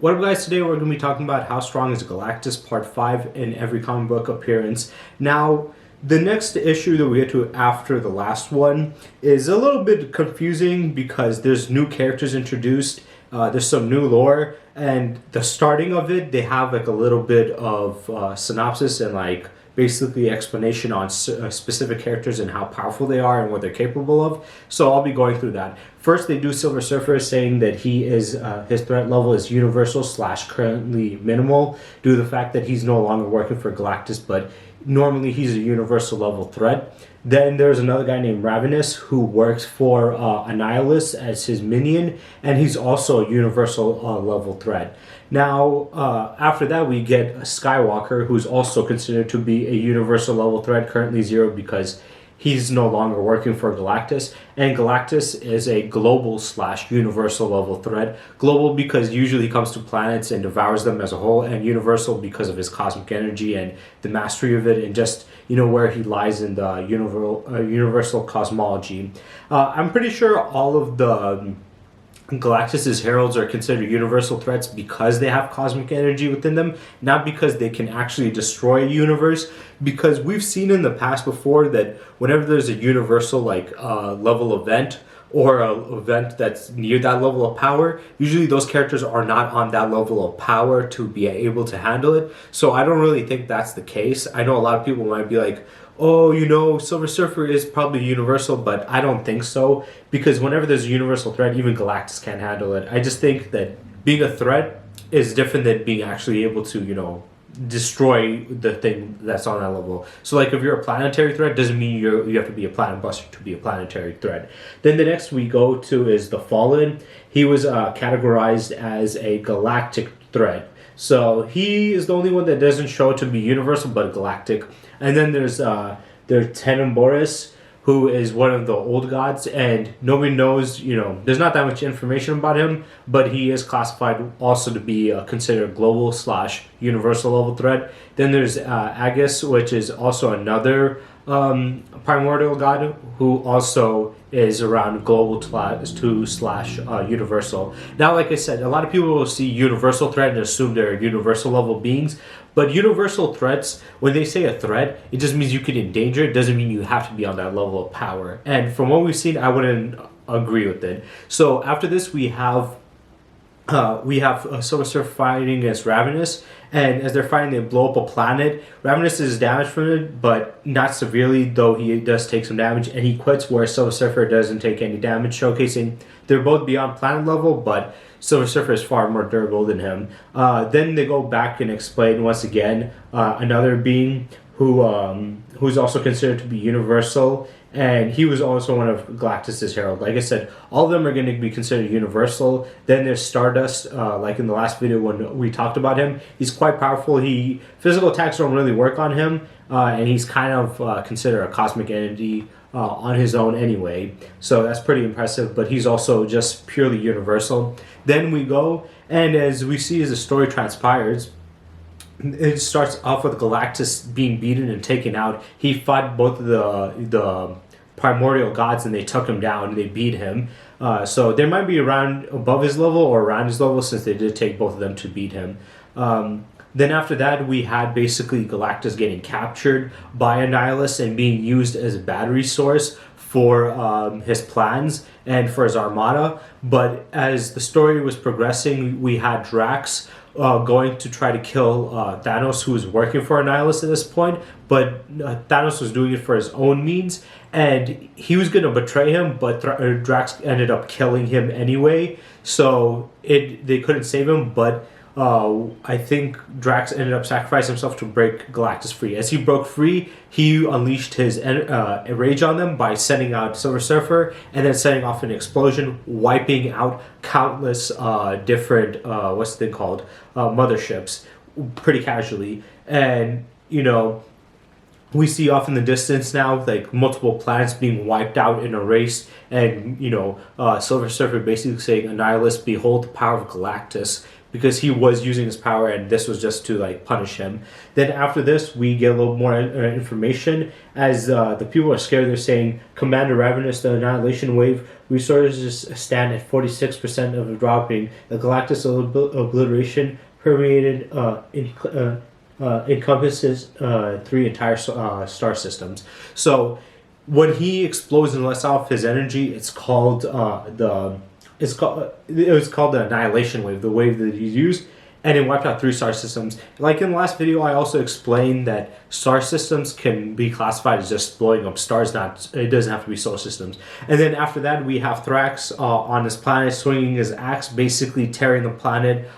What up, guys? Today we're going to be talking about how strong is Galactus Part 5 in every comic book appearance. Now, the next issue that we get to after the last one is a little bit confusing because there's new characters introduced, there's some new lore, and the starting of it, they have like a little bit of synopsis and like basically explanation on specific characters and how powerful they are and what they're capable of. So I'll be going through that. First, they do Silver Surfer saying that he is his threat level is universal / currently minimal due to the fact that he's no longer working for Galactus, but normally he's a universal level threat. Then there's another guy named Ravenous who works for Annihilus as his minion, and he's also a universal level threat. Now, after that, we get a Skywalker, who's also considered to be a universal level threat, currently 0 because he's no longer working for Galactus. And Galactus is a global / universal level threat. Global because usually he comes to planets and devours them as a whole, and universal because of his cosmic energy and the mastery of it and just, where he lies in the universal cosmology. I'm pretty sure all of the Galactus's heralds are considered universal threats because they have cosmic energy within them, not because they can actually destroy a universe. Because we've seen in the past before that whenever there's a universal level event or an event that's near that level of power, usually those characters are not on that level of power to be able to handle it. So I don't really think that's the case. I know a lot of people might be like, oh, Silver Surfer is probably universal, but I don't think so, because whenever there's a universal threat, even Galactus can't handle it. I just think that being a threat is different than being actually able to, destroy the thing that's on that level. So like if you're a planetary threat, doesn't mean you have to be a planet buster to be a planetary threat. Then the next we go to is the Fallen. He was categorized as a galactic threat. So he is the only one that doesn't show to be universal but galactic. And then there's Tenenboris, who is one of the old gods, and nobody knows, there's not that much information about him, but he is classified also to be considered global / universal level threat. Then there's Agus, which is also another primordial god who also is around global to / universal. Now, like I said, a lot of people will see universal threat and assume they're universal level beings, but universal threats, when they say a threat, it just means you can endanger it. Doesn't mean you have to be on that level of power. And from what we've seen, I wouldn't agree with it. So after this, we have Silver Surfer fighting against Ravenous, and as they're fighting, they blow up a planet. Ravenous is damaged from it, but not severely, though he does take some damage, and he quits where Silver Surfer doesn't take any damage, showcasing they're both beyond planet level, but Silver Surfer is far more durable than him. Then they go back and explain once again another being who's also considered to be universal, and he was also one of Galactus's herald. Like I said, all of them are going to be considered universal. Then there's Stardust, like in the last video when we talked about him. He's quite powerful. Physical attacks don't really work on him, and he's kind of considered a cosmic entity on his own anyway. So that's pretty impressive, but he's also just purely universal. Then we go, and as we see as the story transpires, it starts off with Galactus being beaten and taken out. He fought both of the primordial gods, and they took him down. They beat him. So they might be around above his level or around his level, since they did take both of them to beat him. Then after that, we had basically Galactus getting captured by Annihilus and being used as a battery source for his plans and for his armada. But as the story was progressing, we had Drax going to try to kill Thanos, who was working for Annihilus at this point, but Thanos was doing it for his own means, and he was going to betray him, but Drax ended up killing him anyway, so they couldn't save him. But I think Drax ended up sacrificing himself to break Galactus free. As he broke free, he unleashed his rage on them by sending out Silver Surfer and then setting off an explosion, wiping out countless different, what's the thing called, motherships, pretty casually. And, we see off in the distance now, like, multiple planets being wiped out and erased, and, Silver Surfer basically saying, Annihilus, behold the power of Galactus, because he was using his power, and this was just to punish him. Then after this, we get a little more information as the people are scared. They're saying Commander Ravenous, the Annihilation Wave, resources stand at 46% of dropping. The Galactus obliteration permeated encompasses three entire star systems. So when he explodes and lets off his energy, it was called the annihilation wave, the wave that he used, and it wiped out three star systems. Like in the last video, I also explained that star systems can be classified as just blowing up stars. It doesn't have to be solar systems. And then after that, we have Thrax on his planet swinging his axe, basically tearing the planet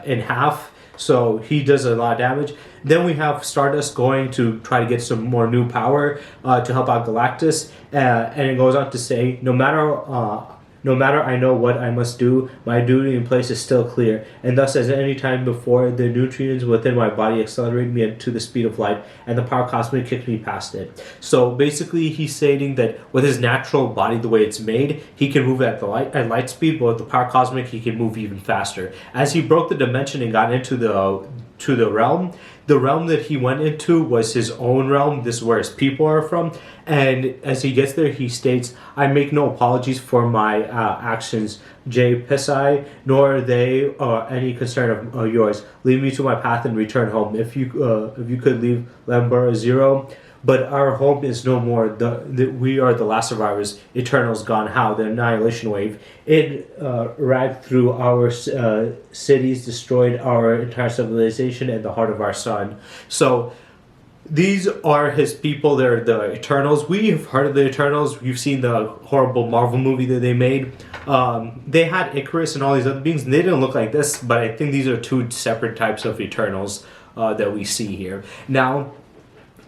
in half. So he does a lot of damage. Then we have Stardust going to try to get some more new power to help out Galactus, and it goes on to say, no matter I know what I must do, my duty in place is still clear, and thus as any time before, the neutrons within my body accelerate me to the speed of light, and the power cosmic kicked me past it. So basically, he's stating that with his natural body, the way it's made, he can move at light speed, but with the power cosmic, he can move even faster. As he broke the dimension and got into the realm, the realm that he went into was his own realm. This is where his people are from. And as he gets there, he states, I make no apologies for my actions, J. Pesai, nor are they any concern of yours. Leave me to my path and return home. If you could leave Lambura Zero, but our home is no more. We are the last survivors. Eternal's gone. How? The annihilation wave. It ragged through our cities, destroyed our entire civilization and the heart of our sun. So these are his people. They're the Eternals. We have heard of the Eternals. You've seen the horrible Marvel movie that they made. They had Icarus and all these other beings, and they didn't look like this, but I think these are two separate types of Eternals that we see here. Now,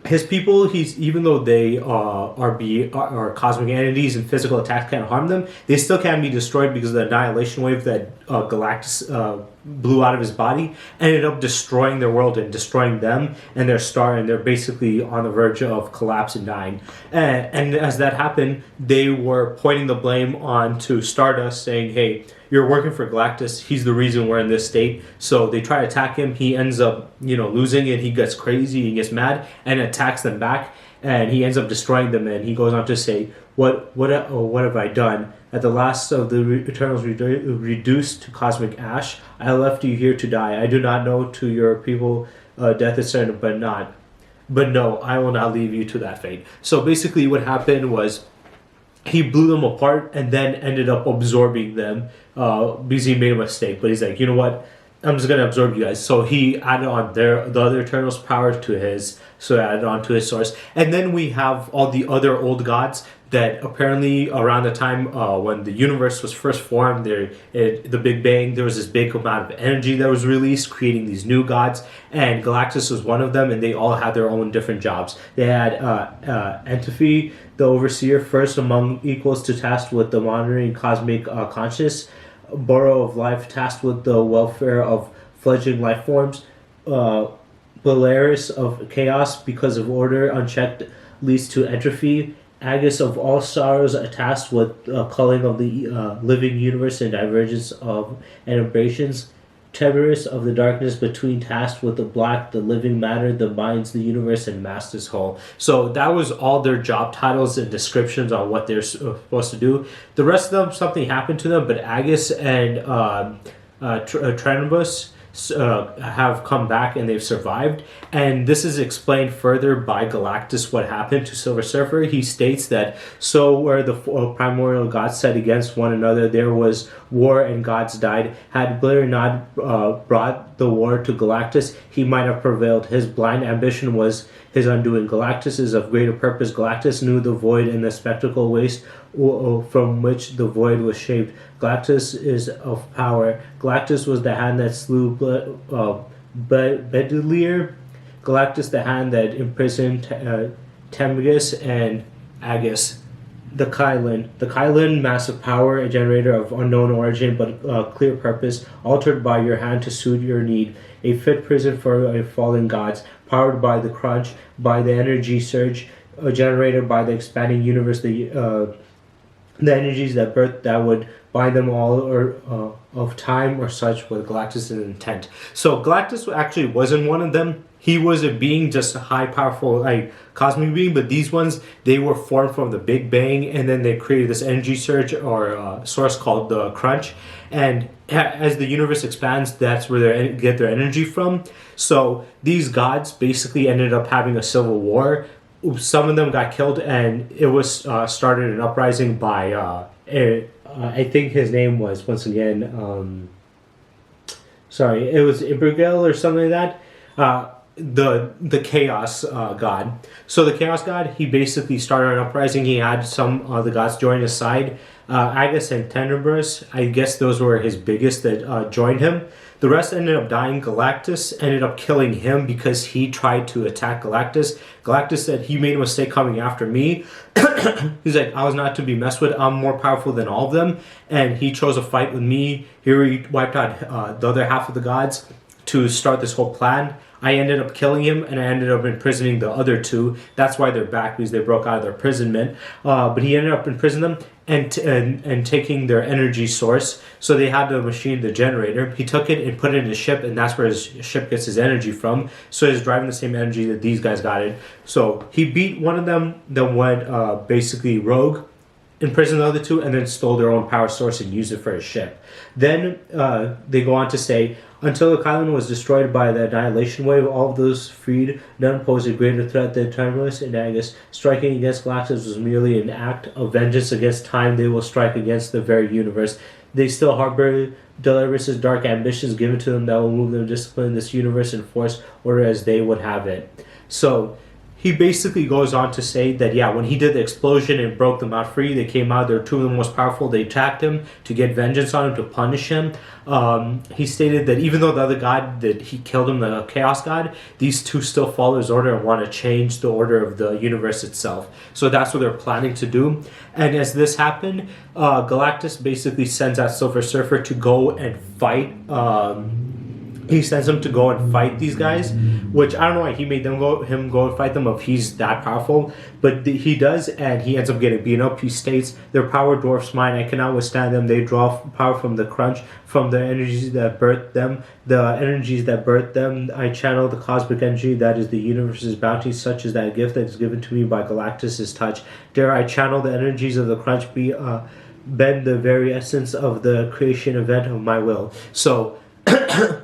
his people, even though they are cosmic entities and physical attacks can't harm them, they still can be destroyed because of the annihilation wave that Galactus blew out of his body ended up destroying their world and destroying them and their star, and they're basically on the verge of collapse and dying. And as that happened, they were pointing the blame on to Stardust, saying, hey, you're working for Galactus, he's the reason we're in this state. So they try to attack him, he ends up losing it, he gets crazy, he gets mad and attacks them back, and he ends up destroying them. And he goes on to say, what have I done? At the last of the Eternals reduced to cosmic ash, I left you here to die. I do not know to your people death is certain, but no, I will not leave you to that fate. So basically what happened was he blew them apart and then ended up absorbing them because he made a mistake. But he's like, you know what? I'm just going to absorb you guys. So he added on the other Eternals' power to his, so added on to his source. And then we have all the other old gods that apparently around the time when the universe was first formed, the Big Bang, there was this big amount of energy that was released, creating these new gods, and Galactus was one of them, and they all had their own different jobs. They had Entropy, the overseer, first among equals, to tasked with the monitoring cosmic conscious, Burrow of Life, tasked with the welfare of fledgling life forms, Polaris of Chaos, because of order unchecked leads to entropy, Agus of all sorrows, tasked with culling of the living universe and divergence of and aberrations, Temerus of the darkness between, tasked with the black, the living matter, the minds, the universe, and master's whole. So that was all their job titles and descriptions on what they're supposed to do. The rest of them, something happened to them, but Agus and Trenibus have come back and they've survived. And this is explained further by Galactus what happened to Silver Surfer. He states that so where the primordial gods set against one another, there was war and gods died. Had Blair not brought the war to Galactus, he might have prevailed. His blind ambition was his undoing. Galactus is of greater purpose. Galactus knew the void and the spectacle waste from which the void was shaped. Galactus is of power. Galactus was the hand that slew Bedelier. Galactus the hand that imprisoned Temgus and Agus. The Kylan, massive power, a generator of unknown origin but clear purpose, altered by your hand to suit your need. A fit prison for a fallen gods, powered by the crunch, by the energy surge, generated by the expanding universe, the energies that birth that would bind them all or of time or such with Galactus' intent. So Galactus actually wasn't one of them. He was a being, just a high, powerful, like cosmic being. But these ones, they were formed from the Big Bang, and then they created this energy surge or source called the Crunch. And as the universe expands, that's where they get their energy from. So these gods basically ended up having a civil war. Some of them got killed, and it was started an uprising by I think his name was, once again, it was Ibergil or something like that. The Chaos God. So the Chaos God, he basically started an uprising. He had some of the gods join his side. Agus and Tenebris, I guess those were his biggest that joined him. The rest ended up dying. Galactus ended up killing him because he tried to attack Galactus. Galactus said he made a mistake coming after me. He's like, I was not to be messed with. I'm more powerful than all of them. And he chose a fight with me. Here he wiped out the other half of the gods to start this whole plan. I ended up killing him, and I ended up imprisoning the other two. That's why they're back, because they broke out of their imprisonment. But he ended up imprisoning them and taking their energy source. So they had the machine, the generator. He took it and put it in his ship, and that's where his ship gets his energy from. So he's driving the same energy that these guys got it. So he beat one of them, then went basically rogue, imprisoned the other two, and then stole their own power source and used it for his ship. Then they go on to say, until the Kylan was destroyed by the annihilation wave, all of those freed, none posed a greater threat than Timeless and Agus. Striking against Galactus was merely an act of vengeance against time. They will strike against the very universe. They still harbor Delirious' dark ambitions given to them that will move them to discipline this universe and force order as they would have it. So he basically goes on to say that, yeah, when he did the explosion and broke them out free, they came out, they're two of the most powerful, they attacked him to get vengeance on him, to punish him. He stated that even though the other god that he killed him, the Chaos God, these two still follow his order and want to change the order of the universe itself. So that's what they're planning to do. And as this happened, Galactus basically sends out Silver Surfer to go and fight. He sends him to go and fight these guys, which I don't know why he made him go and fight them if he's that powerful, but he does, and he ends up getting beaten up. He states, their power dwarfs mine, I cannot withstand them. They draw power from the Crunch, from the energies that birthed them. The energies that birthed them, I channel the cosmic energy that is the universe's bounty, such as that gift that is given to me by Galactus' touch. Dare I channel the energies of the Crunch, bend the very essence of the creation event of my will. So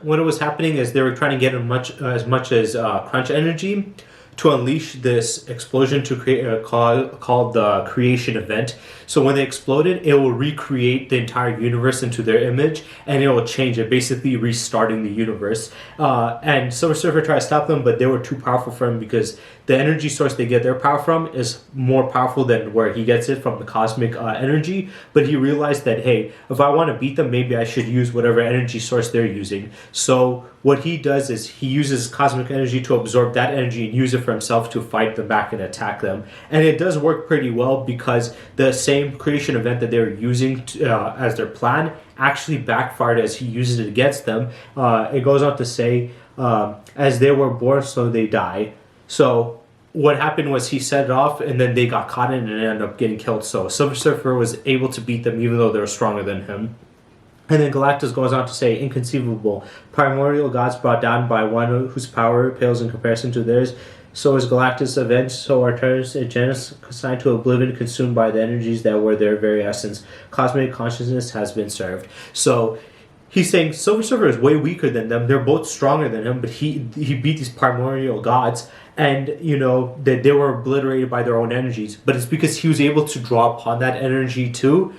what was happening is they were trying to get as much as Crunch energy to unleash this explosion to create called the creation event. So when they exploded, it will recreate the entire universe into their image, and it will change it, basically restarting the universe. And Silver Surfer tried to stop them, but they were too powerful for him because the energy source they get their power from is more powerful than where he gets it from the cosmic energy. But he realized that, hey, if I want to beat them, maybe I should use whatever energy source they're using. So what he does is he uses cosmic energy to absorb that energy and use it for himself to fight them back and attack them. And it does work pretty well because the same creation event that they were using as their plan actually backfired as he uses it against them. It goes on to say, as they were born, so they die. So what happened was he set it off, and then they got caught in it and ended up getting killed. So Silver Surfer was able to beat them even though they were stronger than him. And then Galactus goes on to say, inconceivable, primordial gods brought down by one whose power pales in comparison to theirs. So is Galactus avenged, so are Turnus and Janus consigned to oblivion, consumed by the energies that were their very essence. Cosmic consciousness has been served. So he's saying Silver Surfer is way weaker than them. They're both stronger than him, but he beat these primordial gods, and that they were obliterated by their own energies. But it's because he was able to draw upon that energy too.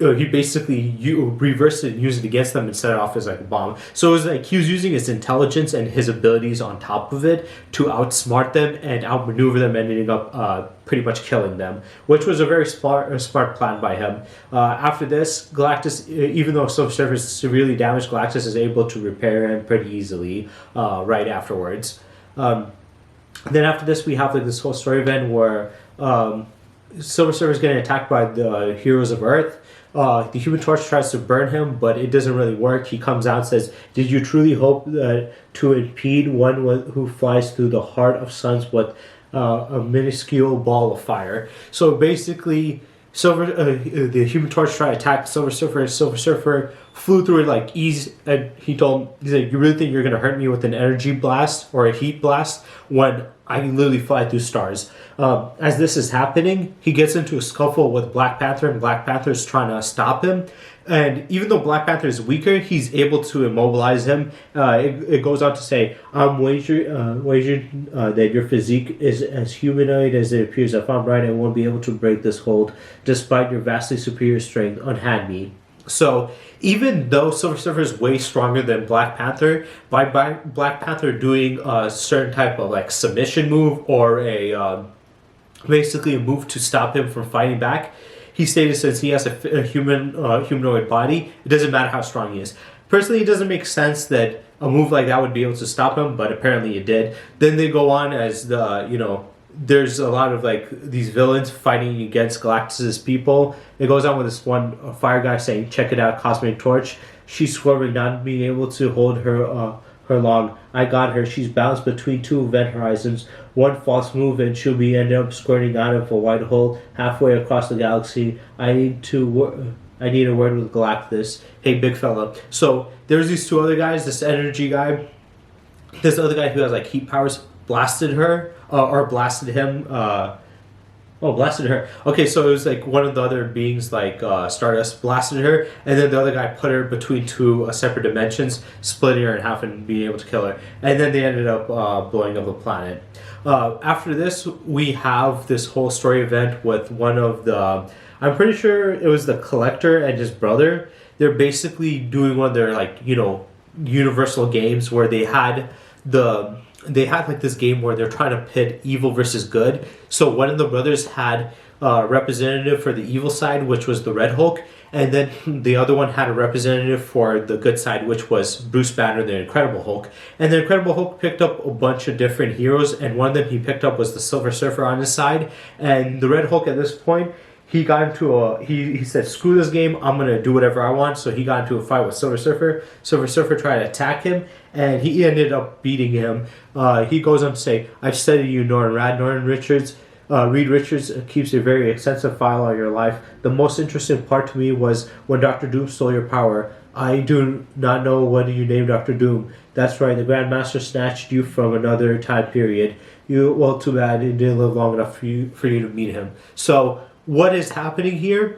He basically reversed it and used it against them and set it off as like a bomb. So it was like he was using his intelligence and his abilities on top of it to outsmart them and outmaneuver them, ending up pretty much killing them, which was a very smart plan by him. After this, Galactus, even though Silver Surfer is severely damaged, Galactus is able to repair him pretty easily right afterwards. Then after this, we have like this whole story event where Silver Surfer is getting attacked by the heroes of Earth. The Human Torch tries to burn him, but it doesn't really work. He comes out and says, did you truly hope to impede one who flies through the heart of suns with a minuscule ball of fire? So basically, The Human Torch tried to attack Silver Surfer. Silver Surfer flew through it like ease, and he's like, "You really think you're gonna hurt me with an energy blast or a heat blast when I can literally fly through stars?" As this is happening, he gets into a scuffle with Black Panther, and Black Panther's trying to stop him. And even though Black Panther is weaker, he's able to immobilize him. It goes on to say, "I'm wagering that your physique is as humanoid as it appears. If I'm right, I won't be able to break this hold, despite your vastly superior strength. Unhand me." So even though Silver Surfer is way stronger than Black Panther, by Black Panther doing a certain type of like submission move or basically a move to stop him from fighting back, he stated since he has a humanoid body, it doesn't matter how strong he is. Personally, it doesn't make sense that a move like that would be able to stop him, but apparently it did. Then they go on as there's a lot of like these villains fighting against Galactus's people. It goes on with this one fire guy saying, "Check it out, Cosmic Torch. She's swerving, not being able to hold her long. I got her. She's bounced between two event horizons. One false move and she'll be end up squirting out of a white hole halfway across the galaxy. I need a word with Galactus. Hey, big fella." So there's these two other guys. This energy guy, this other guy who has like heat powers, blasted her or blasted him. Blasted her. Okay, so it was like one of the other beings, like Stardust, blasted her, and then the other guy put her between two separate dimensions, splitting her in half and being able to kill her. And then they ended up blowing up the planet. After this, we have this whole story event with one of the, I'm pretty sure it was the Collector and his brother. They're basically doing one of their like, universal games where they had like this game where they're trying to pit evil versus good. So one of the brothers had a representative for the evil side, which was the Red Hulk, and then the other one had a representative for the good side, which was Bruce Banner, the Incredible Hulk. And the Incredible Hulk picked up a bunch of different heroes, and one of them he picked up was the Silver Surfer on his side. And the Red Hulk at this point, he got into he said, "Screw this game, I'm going to do whatever I want." So he got into a fight with Silver Surfer. Silver Surfer tried to attack him, and he ended up beating him. He goes on to say, "I've studied you, Norrin Rad. Reed Richards keeps a very extensive file on your life. The most interesting part to me was when Dr. Doom stole your power. I do not know what you named Dr. Doom. That's right, the Grand Master snatched you from another time period. Too bad it didn't live long enough for you to meet him." So what is happening here?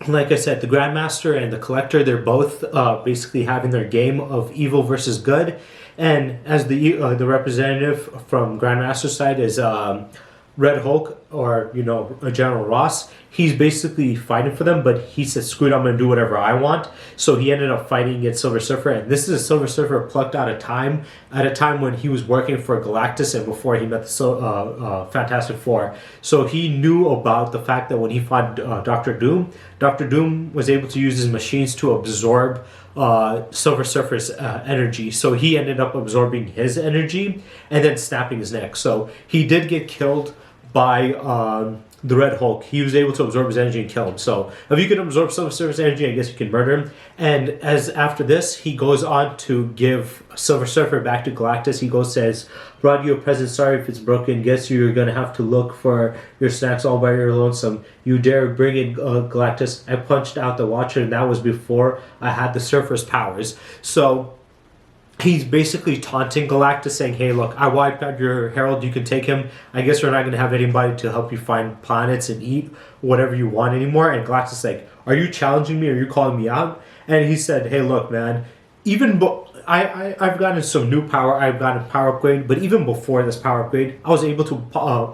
Like I said, the Grandmaster and the Collector, they're both basically having their game of evil versus good. And as the representative from Grandmaster's side is Red Hulk, or General Ross, he's basically fighting for them, but he said, "Screw it, I'm going to do whatever I want." So he ended up fighting against Silver Surfer, and this is a Silver Surfer plucked out of time, at a time when he was working for Galactus and before he met the Fantastic Four. So he knew about the fact that when he fought Dr. Doom was able to use his machines to absorb Silver Surfer's energy. So he ended up absorbing his energy and then snapping his neck. So he did get killed by the Red Hulk. He was able to absorb his energy and kill him. So if you can absorb Silver Surfer's energy, I guess you can murder him. And as after this, he goes on to give Silver Surfer back to Galactus. He says, "Brought you a present, sorry if it's broken. Guess you're going to have to look for your snacks all by your lonesome. You dare bring it, Galactus. I punched out the Watcher, and that was before I had the Surfer's powers." So he's basically taunting Galactus, saying, "Hey, look, I wiped out your Herald. You can take him. I guess you're not going to have anybody to help you find planets and eat whatever you want anymore." And Galactus is like, "Are you challenging me? Are you calling me out?" And he said, "Hey, look, man, I've gotten some new power. I've gotten a power upgrade, but even before this power upgrade, I was able to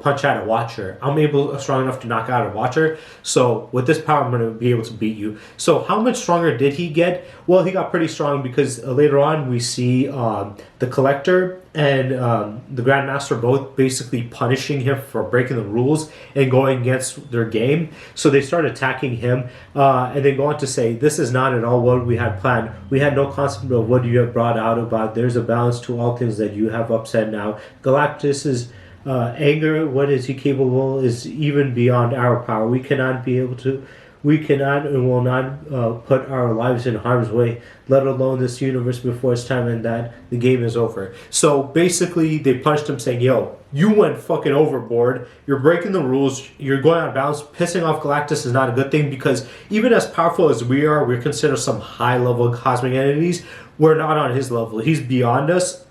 punch out a Watcher. I'm strong enough to knock out a Watcher. So with this power, I'm going to be able to beat you." So how much stronger did he get? Well, he got pretty strong because later on we see the Collector and the Grandmaster both basically punishing him for breaking the rules and going against their game. So they start attacking him, and they go on to say, "This is not at all what we had planned. We had no concept of what you have brought out about. There's a balance to all things that you have upset now. Galactus's anger, what is he capable, is even beyond our power. We cannot be able to We cannot and will not put our lives in harm's way, let alone this universe before it's time, and that the game is over. So basically, they punched him saying, yo, you went fucking overboard. You're breaking the rules. You're going out of bounds. Pissing off Galactus is not a good thing because even as powerful as we are, we're considered some high-level cosmic entities. We're not on his level. He's beyond us.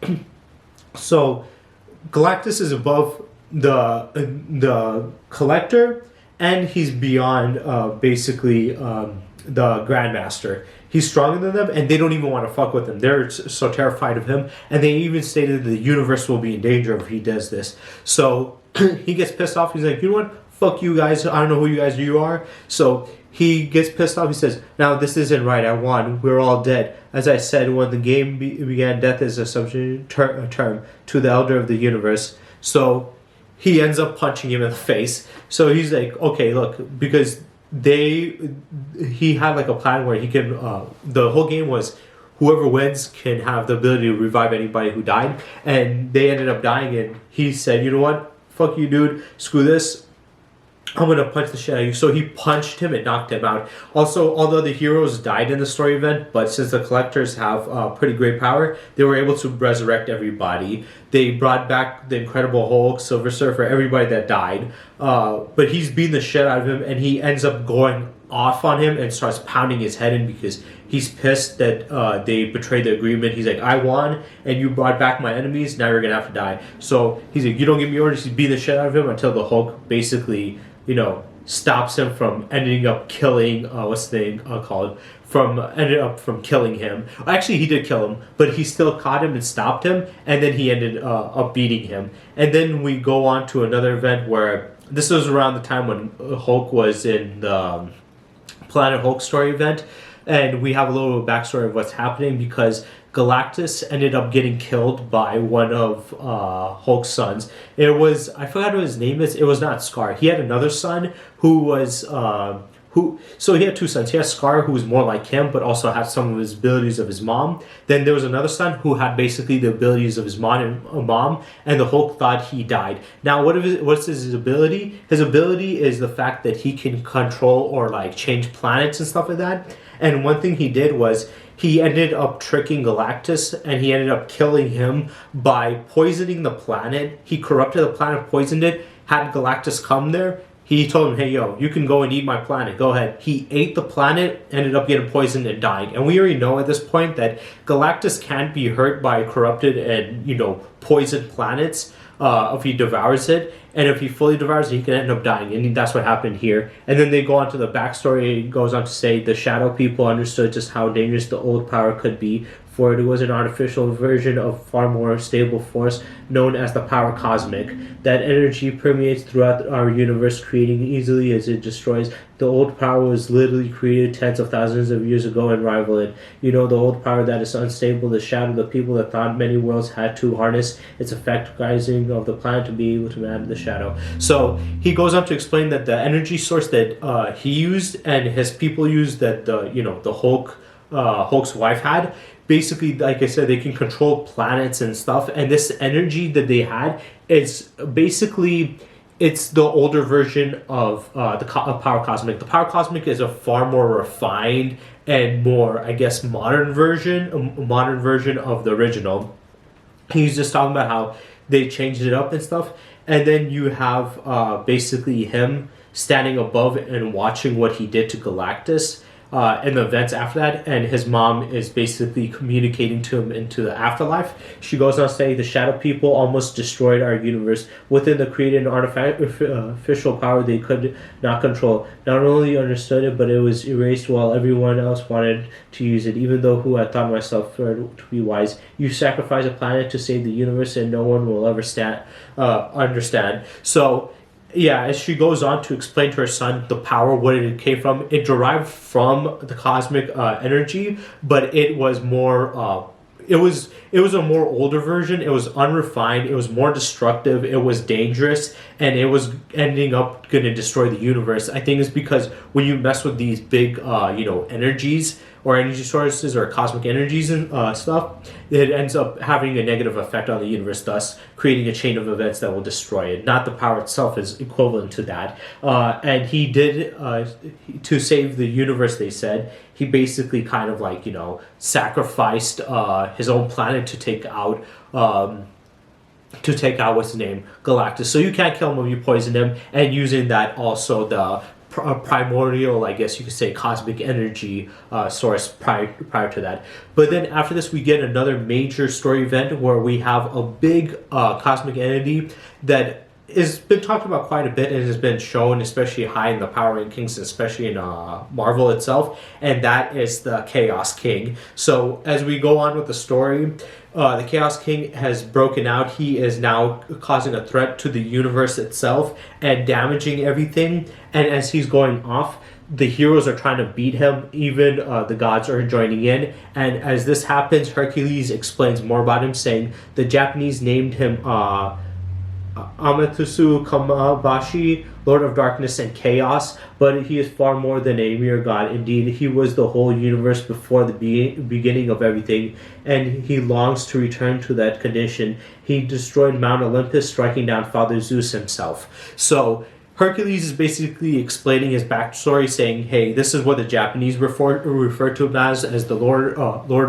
So Galactus is above the Collector, and he's beyond the Grandmaster. He's stronger than them, and they don't even want to fuck with him. They're so terrified of him, and they even stated the universe will be in danger if he does this. So he gets pissed off. He's like, you know what? Fuck you guys. I don't know who you are. So he gets pissed off. He says, now this isn't right. I won. We're all dead. As I said, when the game began, death is a subject term to the Elder of the Universe. So he ends up punching him in the face. So he's like, okay, look, because he had like a plan where he can the whole game was whoever wins can have the ability to revive anybody who died, and they ended up dying, and he said, you know what, fuck you dude, screw this, I'm gonna punch the shit out of you. So he punched him and knocked him out. Also, although the heroes died in the story event, but since the collectors have pretty great power, they were able to resurrect everybody. They brought back the Incredible Hulk, Silver Surfer, everybody that died. But he's beating the shit out of him, and he ends up going off on him and starts pounding his head in because he's pissed that they betrayed the agreement. He's like, I won, and you brought back my enemies, now you're gonna have to die. So he's like, you don't give me orders. He's beating the shit out of him until the Hulk basically, stops him from ending up killing, ended up from killing him. Actually, he did kill him, but he still caught him and stopped him, and then he ended up beating him. And then we go on to another event where, this was around the time when Hulk was in the Planet Hulk story event, and we have a little backstory of what's happening because Galactus ended up getting killed by one of Hulk's sons. It was, I forgot what his name is. It was not Scar. He had another son who was so he had two sons. He had Scar, who was more like him, but also had some of his abilities of his mom. Then there was another son who had basically the abilities of his mom, and the Hulk thought he died. Now, what's his ability? His ability is the fact that he can control or like change planets and stuff like that. And one thing he did was he ended up tricking Galactus, and he ended up killing him by poisoning the planet. He corrupted the planet, poisoned it. Had Galactus come there, he told him, hey, yo, you can go and eat my planet. Go ahead. He ate the planet, ended up getting poisoned and dying. And we already know at this point that Galactus can't be hurt by corrupted and, poisoned planets if he devours it. And if he fully devours it, he can end up dying. And that's what happened here. And then they go on to the backstory. It goes on to say the Shadow people understood just how dangerous the old power could be, for it was an artificial version of far more stable force known as the power cosmic. That energy permeates throughout our universe, creating easily as it destroys. The old power was literally created tens of thousands of years ago and rival it. The old power that is unstable, the shadow, the people that thought many worlds had to harness its effect, rising of the planet to be able to man the shadow. So he goes on to explain that the energy source that he used and his people used, that the Hulk's wife had, basically, like I said, they can control planets and stuff, and this energy that they had is basically, it's the older version of the power cosmic. The power cosmic is a far more refined and more, I guess, modern version of the original. He's just talking about how they changed it up and stuff, and then you have basically him standing above and watching what he did to Galactus in the events after that, and his mom is basically communicating to him into the afterlife. She goes on to say, the Shadow people almost destroyed our universe. Within the created artificial power they could not control. Not only understood it, but it was erased while everyone else wanted to use it, even though who I thought myself to be wise. You sacrifice a planet to save the universe, and no one will ever understand. So yeah, as she goes on to explain to her son the power, what it came from, it derived from the cosmic energy, but it was more, it was a more older version. It was unrefined. It was more destructive. It was dangerous, and it was ending up going to destroy the universe. I think it's because when you mess with these big, energies, or energy sources or cosmic energies and stuff, it ends up having a negative effect on the universe, thus creating a chain of events that will destroy it. Not the power itself is equivalent to that. And he did, to save the universe, they said, he basically kind of like, sacrificed his own planet to take out what's his name, Galactus. So you can't kill him if you poison him, and using that also the primordial, I guess you could say, cosmic energy source prior to that. But then after this, we get another major story event where we have a big cosmic entity that has been talked about quite a bit and has been shown, especially high in the power rankings, especially in Marvel itself, and that is the Chaos King. So as we go on with the story, the Chaos King has broken out. He is now causing a threat to the universe itself and damaging everything. And as he's going off, the heroes are trying to beat him. Even the gods are joining in. And as this happens, Hercules explains more about him, saying the Japanese named him Amaterasu Kamabashi, Lord of Darkness and Chaos, but he is far more than a mere god. Indeed, he was the whole universe before the beginning of everything, and he longs to return to that condition. He destroyed Mount Olympus, striking down Father Zeus himself. So Hercules is basically explaining his backstory, saying, hey, this is what the Japanese refer to him as the Lord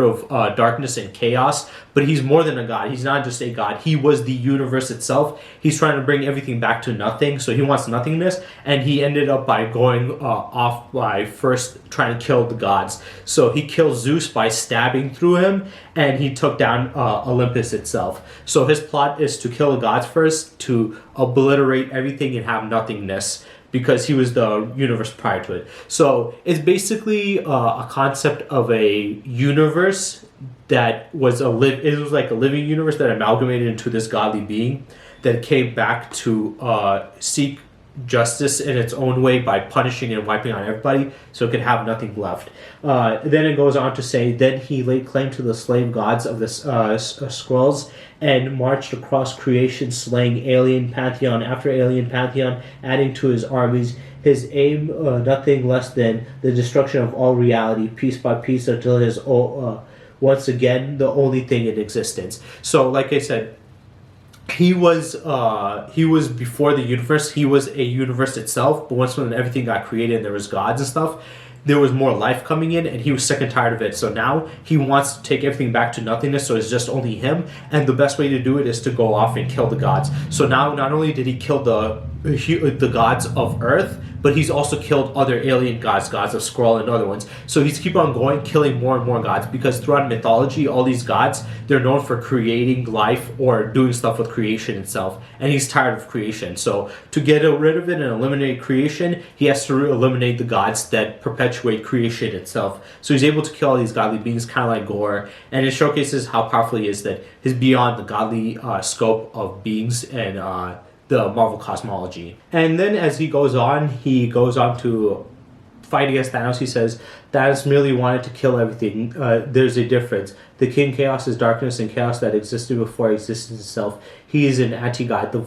of Darkness and Chaos. But he's more than a god. He's not just a god. He was the universe itself. He's trying to bring everything back to nothing. So he wants nothingness. And he ended up by going off by first trying to kill the gods. So he killed Zeus by stabbing through him. And he took down Olympus itself. So his plot is to kill the gods first, to obliterate everything and have nothingness, because he was the universe prior to it. So it's basically a concept of a universe that was it was like a living universe that amalgamated into this godly being that came back to seek justice in its own way by punishing and wiping out everybody, so it could have nothing left. Then it goes on to say, then he laid claim to the slave gods of the Skrulls and marched across creation, slaying alien pantheon after alien pantheon, adding to his armies. His aim, nothing less than the destruction of all reality, piece by piece, until his once again the only thing in existence. So, like I said, he was before the universe. He was a universe itself, but once when everything got created and there was gods and stuff, there was more life coming in, and he was sick and tired of it. So now he wants to take everything back to nothingness, so it's just only him, and the best way to do it is to go off and kill the gods. So now not only did he kill the gods of Earth, but he's also killed other alien gods of Skrull and other ones. So he's keep on going, killing more and more gods, because throughout mythology, all these gods, they're known for creating life or doing stuff with creation itself, and he's tired of creation. So to get rid of it and eliminate creation, he has to eliminate the gods that perpetuate creation itself. So he's able to kill all these godly beings, kind of like Gore, and it showcases how powerful he is, that he's beyond the godly scope of beings and the Marvel cosmology. And then as he goes on to fight against Thanos. He says Thanos merely wanted to kill everything. There's a difference. The King Chaos is darkness and chaos that existed before existence itself. He is an anti-god, the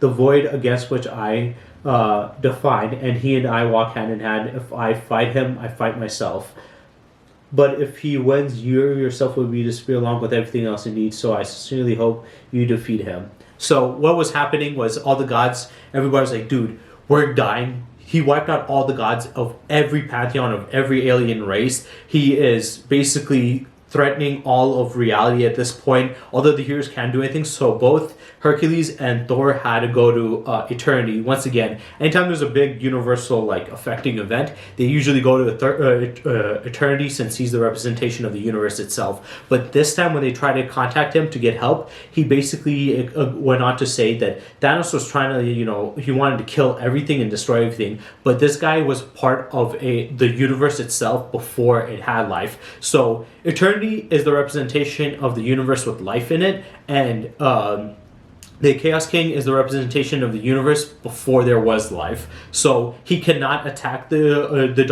void against which I define, and he and I walk hand in hand. If I fight him, I fight myself. But if he wins, you yourself will be disappear along with everything else indeed. So I sincerely hope you defeat him. So what was happening was all the gods, everybody's like, dude, we're dying. He wiped out all the gods of every pantheon of every alien race. He is basically threatening all of reality at this point, although the heroes can't do anything. So both Hercules and Thor had to go to eternity. Once again, anytime there's a big universal affecting event, they usually go to eternity, since he's the representation of the universe itself. But this time when they tried to contact him to get help, he basically went on to say that Thanos was trying to, he wanted to kill everything and destroy everything, but this guy was part of the universe itself before it had life. So eternity is the representation of the universe with life in it, and the Chaos King is the representation of the universe before there was life. So he cannot attack the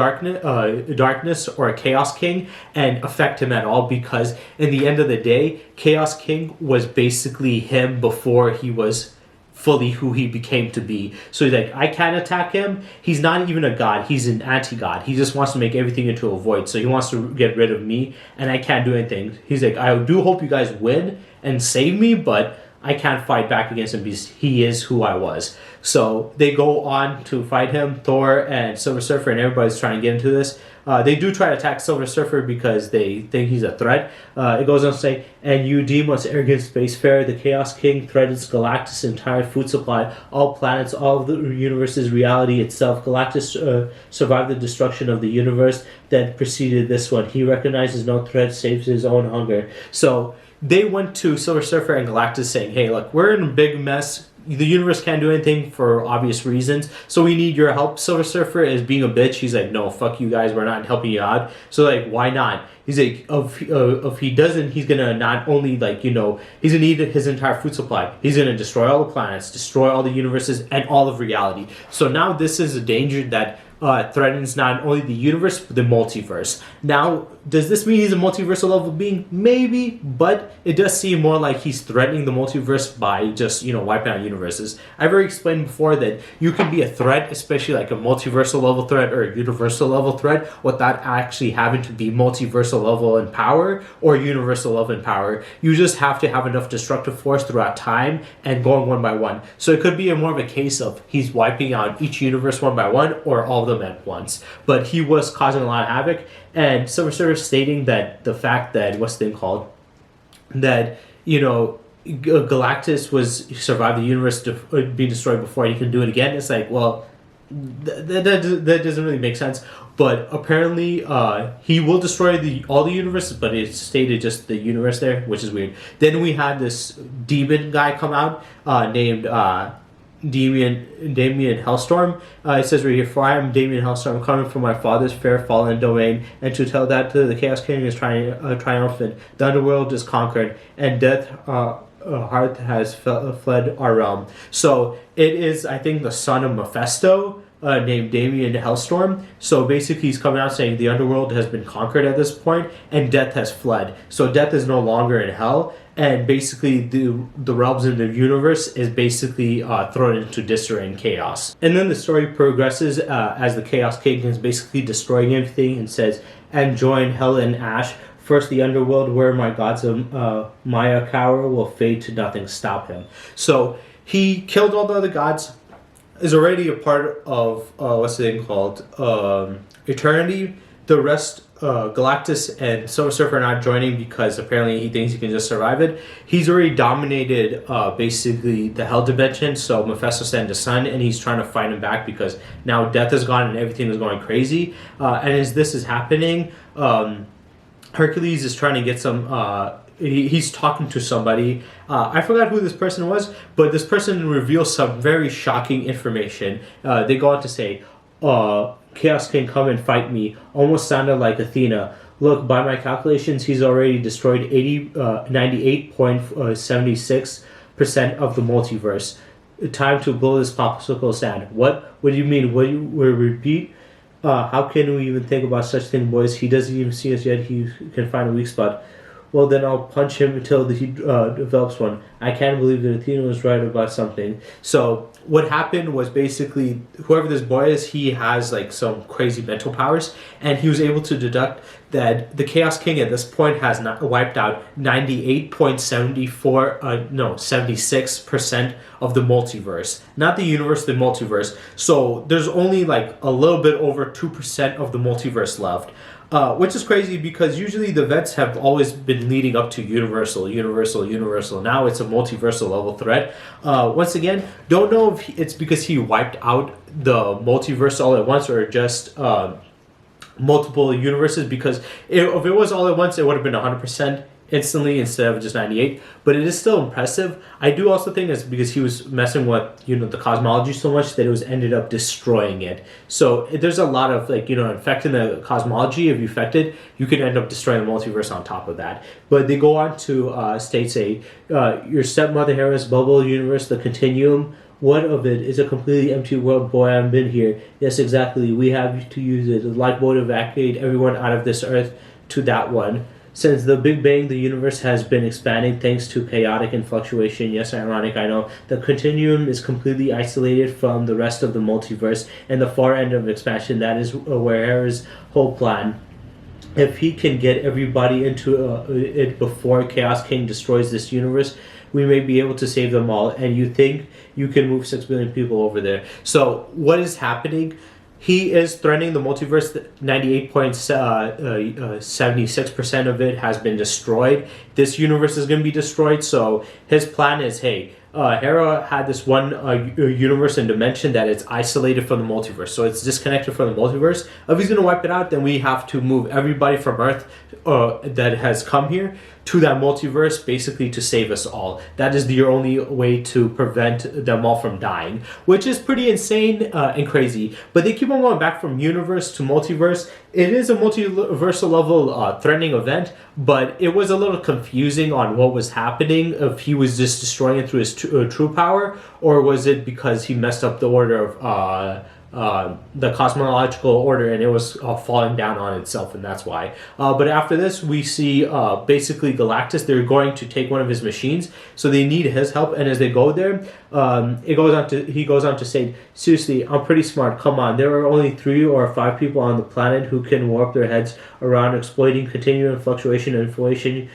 darkness or a Chaos King and affect him at all, because in the end of the day, Chaos King was basically him before he was fully who he became to be. So he's like, I can't attack him. He's not even a god. He's an anti-god. He just wants to make everything into a void. So he wants to get rid of me, and I can't do anything. He's like, I do hope you guys win and save me, but I can't fight back against him because he is who I was. So they go on to fight him, Thor and Silver Surfer, and everybody's trying to get into this. They do try to attack Silver Surfer because they think he's a threat. It goes on to say, and you deem us arrogant spacefarer, the Chaos King threatens Galactus' entire food supply, all planets, all of the universe's reality itself. Galactus survived the destruction of the universe that preceded this one. He recognizes no threat, saves his own hunger. So they went to Silver Surfer and Galactus saying, hey, look, we're in a big mess. The universe can't do anything for obvious reasons, so we need your help. Silver Surfer is being a bitch. He's like, no, fuck you guys, we're not helping you out. So like, why not? He's like, if he doesn't, he's gonna not only like, he's gonna need his entire food supply. He's gonna destroy all the planets, destroy all the universes, and all of reality. So now this is a danger that threatens not only the universe, but the multiverse. Now, does this mean he's a multiversal level being? Maybe, but it does seem more like he's threatening the multiverse by just, wiping out universes. I've already explained before that you can be a threat, especially like a multiversal level threat or a universal level threat, without actually having to be multiversal level in power or universal level in power. You just have to have enough destructive force throughout time and going one by one. So it could be more of a case of he's wiping out each universe one by one or all of them at once. But he was causing a lot of havoc, and Silver Surfer stating that the fact that Galactus survived the universe being destroyed before, he can do it again. It's like, well, that doesn't really make sense. But apparently, he will destroy all the universes, but it stated just the universe there, which is weird. Then we had this demon guy come out named Damien Hellstorm. It says right here, for I am Damien Hellstorm, coming from my father's fair fallen domain, and to tell that to the Chaos King is triumphant. The underworld is conquered, and death heart has fled our realm. So it is, I think, the son of Mephisto, named Damien Hellstorm. So basically he's coming out saying the underworld has been conquered at this point, and death has fled. So death is no longer in hell, and basically the realms in the universe is basically thrown into disarray and chaos. And then the story progresses as the Chaos King is basically destroying everything and says, and join hell and ash. First the underworld where my gods of Maya cower will fade to nothing. Stop him. So he killed all the other gods, is already a part of what's the thing called eternity. The rest, Galactus and Silver Surfer are not joining because apparently he thinks he can just survive it. He's already dominated basically the Hell Dimension, so Mephisto sent his son, and he's trying to fight him back because now death is gone and everything is going crazy. And as this is happening, Hercules is trying to get some... he's talking to somebody. I forgot who this person was, but this person reveals some very shocking information. They go on to say, Chaos King, come and fight me. Almost sounded like Athena. Look, by my calculations, he's already destroyed 98.76% of the multiverse. Time to blow this popsicle stand. What do you mean? What do you repeat? How can we even think about such thing, boys? He doesn't even see us yet. He can find a weak spot. Well, then I'll punch him until he develops one. I can't believe that Athena was right about something. So what happened was basically whoever this boy is, he has like some crazy mental powers, and he was able to deduct that the Chaos King at this point has not wiped out 76% of the multiverse. Not the universe, the multiverse. So there's only like a little bit over 2% of the multiverse left. Which is crazy because usually the events have always been leading up to universal. Now it's a multiversal level threat. Once again, don't know if it's because he wiped out the multiverse all at once or just multiple universes, because if it was all at once, it would have been 100% instantly instead of just 98, but it is still impressive. I do also think it's because he was messing with the cosmology so much that it was ended up destroying it. So there's a lot of infecting the cosmology. If you affect it, you can end up destroying the multiverse on top of that. But they go on to state your stepmother Hera's bubble universe, the continuum. What of it is a completely empty world, boy. I've been here. Yes, exactly. We have to use it. The lifeboat evacuate everyone out of this earth to that one. Since the Big Bang, the universe has been expanding thanks to chaotic and fluctuation. Yes, ironic, I know. The continuum is completely isolated from the rest of the multiverse and the far end of expansion. That is Harry's whole plan. If he can get everybody into it before Chaos King destroys this universe, we may be able to save them all. And you think you can move 6 billion people over there. So what is happening? He is threatening the multiverse. 98.76% of it has been destroyed. This universe is going to be destroyed. So his plan is, hey, Hera had this one universe and dimension that is isolated from the multiverse. So it's disconnected from the multiverse. If he's going to wipe it out, then we have to move everybody from Earth that has come here to that multiverse, basically to save us all. That is the only way to prevent them all from dying, which is pretty insane and crazy. But they keep on going back from universe to multiverse. It is a multiversal level threatening event, but it was a little confusing on what was happening, if he was just destroying it through his true power, or was it because he messed up the order of the cosmological order and it was falling down on itself, and that's why. But after this, we see basically Galactus. They're going to take one of his machines, so they need his help. And as they go there, he goes on to say, seriously, I'm pretty smart. Come on, there are only 3 or 5 people on the planet who can warp their heads around exploiting continuum fluctuation and inflation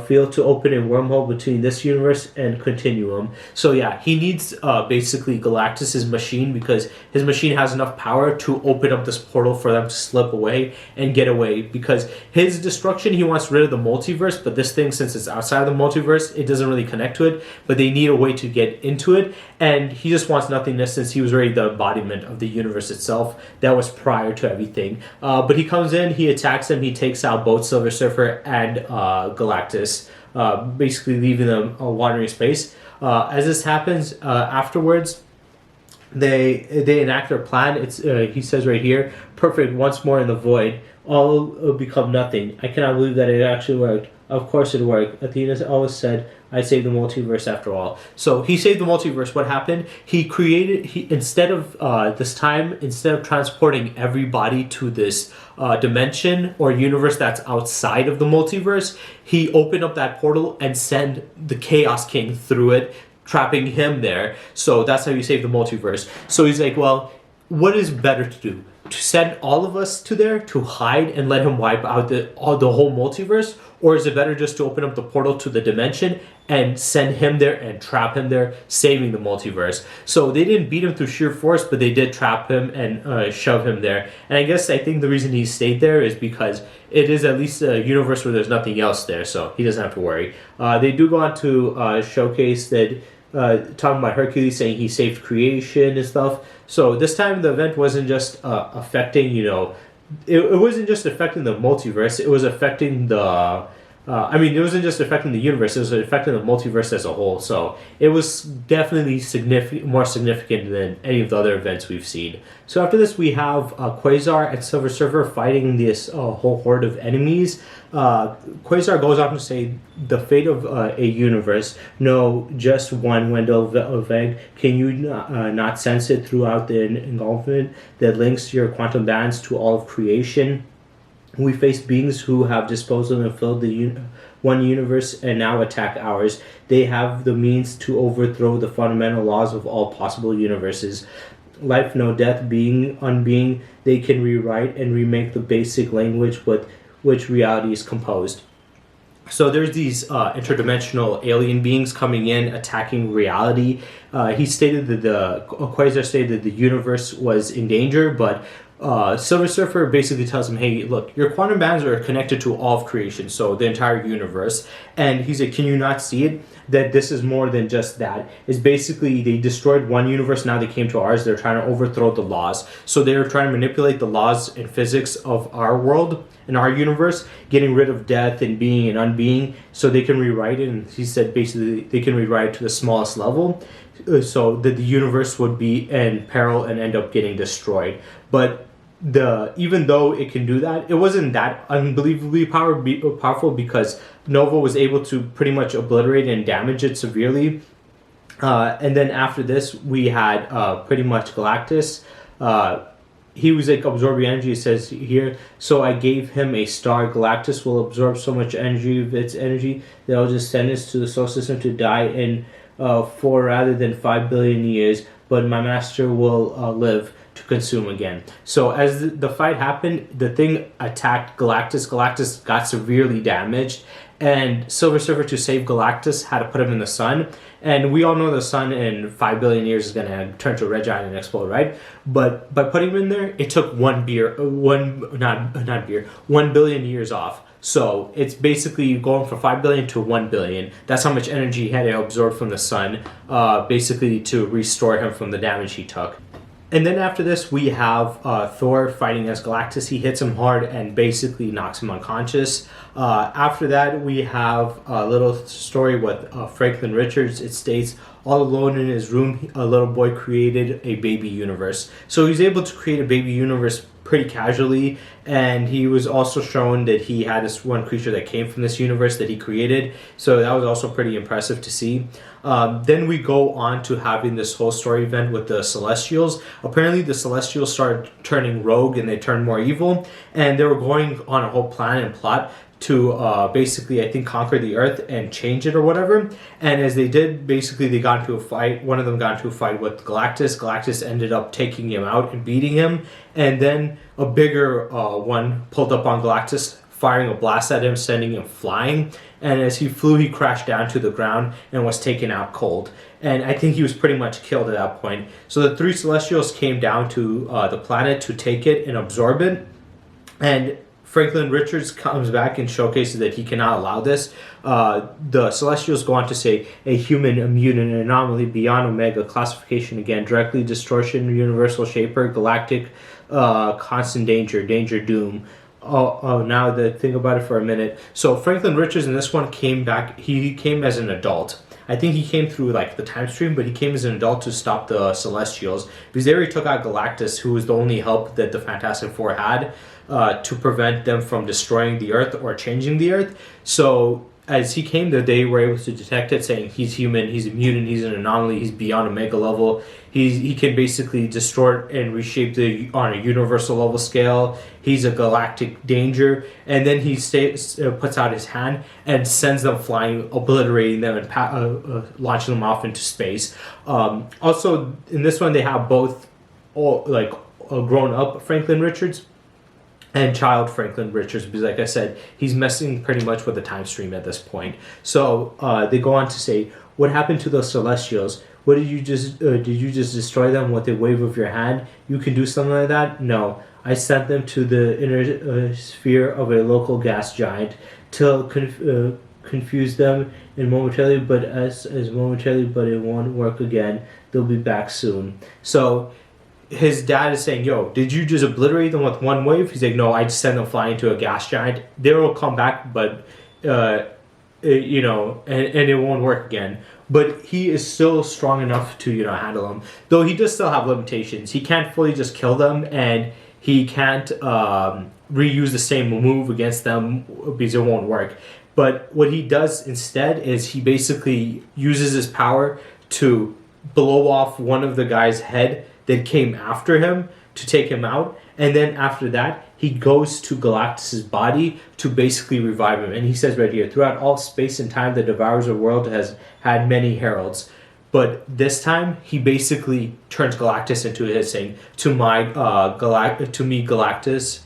field to open a wormhole between this universe and continuum. So yeah, he needs basically Galactus's machine, because his machine has enough power to open up this portal for them to slip away and get away. Because his destruction, he wants rid of the multiverse, but this thing, since it's outside of the multiverse, it doesn't really connect to it, but they need a way to get into it. And he just wants nothingness, since he was already the embodiment of the universe itself that was prior to everything. But he comes in, he attacks them, he takes out both Silver Surfer and Galactus, basically leaving them wandering space. As this happens, afterwards, they enact their plan. It's he says right here, perfect, once more in the void, all will become nothing. I cannot believe that it actually worked. Of course it worked. Athena always said, I saved the multiverse after all. So he saved the multiverse. What happened? Instead of transporting everybody to this dimension or universe that's outside of the multiverse, he opened up that portal and sent the Chaos King through it, trapping him there. So that's how you save the multiverse. So he's like, well, what is better to do? To send all of us to there to hide and let him wipe out the whole multiverse? Or is it better just to open up the portal to the dimension and send him there and trap him there, saving the multiverse? So they didn't beat him through sheer force, but they did trap him and shove him there. And I think the reason he stayed there is because it is at least a universe where there's nothing else there, so he doesn't have to worry. They do go on to showcase that, talking about Hercules saying he saved creation and stuff. So this time the event wasn't just affecting, it wasn't just affecting the multiverse, it was affecting it wasn't just affecting the universe, it was affecting the multiverse as a whole. So it was definitely more significant than any of the other events we've seen. So after this, we have Quasar and Silver Surfer fighting this whole horde of enemies. Quasar goes on to say, the fate of a universe, no, just one Wendell Veg. Can you not sense it throughout the engulfment that links your quantum bands to all of creation? We face beings who have disposed of and filled the one universe and now attack ours. They have the means to overthrow the fundamental laws of all possible universes. Life, no death, being, unbeing, they can rewrite and remake the basic language with which reality is composed. So there's these interdimensional alien beings coming in, attacking reality. Quasar stated that the universe was in danger, but Silver Surfer basically tells him, hey, look, your quantum bands are connected to all of creation, so the entire universe. And he's like, can you not see it? That this is more than just that. It's basically, they destroyed one universe, now they came to ours, they're trying to overthrow the laws. So they're trying to manipulate the laws and physics of our world and our universe, getting rid of death and being and unbeing, so they can rewrite it. And he said basically they can rewrite it to the smallest level, so that the universe would be in peril and end up getting destroyed. But even though it can do that, it wasn't that unbelievably powerful, because Nova was able to pretty much obliterate and damage it severely. And then after this, we had pretty much Galactus. he was like absorbing energy. It says here, so I gave him a star. Galactus will absorb so much energy of its energy that it'll just send us to the solar system to die in 4 rather than 5 billion years. But my master will live to consume again. So as the fight happened, the thing attacked Galactus. Galactus got severely damaged, and Silver Surfer, to save Galactus, had to put him in the sun. And we all know the sun in 5 billion years is going to turn to a red giant and explode, right? But by putting him in there, it took 1 billion years off. So it's basically going from 5 billion to 1 billion. That's how much energy he had to absorb from the sun, basically to restore him from the damage he took. And then after this, we have Thor fighting as Galactus. He hits him hard and basically knocks him unconscious. After that, we have a little story with Franklin Richards. It states, all alone in his room, a little boy created a baby universe. So he's able to create a baby universe pretty casually, and he was also shown that he had this one creature that came from this universe that he created. So that was also pretty impressive to see. Then we go on to having this whole story event with the Celestials. Apparently the Celestials started turning rogue and they turned more evil, and they were going on a whole plan and plot to basically, I think, conquer the Earth and change it or whatever. And as they did, basically they got into a fight. One of them got into a fight with Galactus. Galactus ended up taking him out and beating him. And then a bigger one pulled up on Galactus, firing a blast at him, sending him flying. And as he flew, he crashed down to the ground and was taken out cold. And I think he was pretty much killed at that point. So the 3 Celestials came down to the planet to take it and absorb it. And Franklin Richards comes back and showcases that he cannot allow this. The Celestials go on to say, a human, a mutant, an anomaly beyond Omega, classification again, directly distortion, universal shaper, galactic, constant danger, danger, doom. Now the thing about it for a minute. So Franklin Richards in this one came back. He came as an adult. I think he came through like the time stream, but he came as an adult to stop the Celestials because they already took out Galactus, who was the only help that the Fantastic Four had to prevent them from destroying the Earth or changing the Earth. So as he came there, they were able to detect it, saying he's human, he's a mutant, he's an anomaly, he's beyond Omega level. He can basically distort and reshape on a universal level scale. He's a galactic danger. And then he puts out his hand and sends them flying, obliterating them and launching them off into space. Also, in this one, they have both grown up Franklin Richards and child Franklin Richards, because like I said, he's messing pretty much with the time stream at this point. So they go on to say, what happened to those Celestials? What did you just destroy them with a wave of your hand? You can do something like that? No. I sent them to the inner sphere of a local gas giant to confuse them in momentarily, but as momentarily, but it won't work again. They'll be back soon. So his dad is saying, yo, did you just obliterate them with one wave? He's like, no, I just sent them flying to a gas giant. They will come back, but and it won't work again. But he is still strong enough to, handle them. Though he does still have limitations. He can't fully just kill them, and he can't reuse the same move against them because it won't work. But what he does instead is he basically uses his power to blow off one of the guy's head that came after him to take him out. And then after that, he goes to Galactus's body to basically revive him. And he says right here, throughout all space and time, the Devourer's world has had many heralds. But this time, he basically turns Galactus into his saying, to me, Galactus.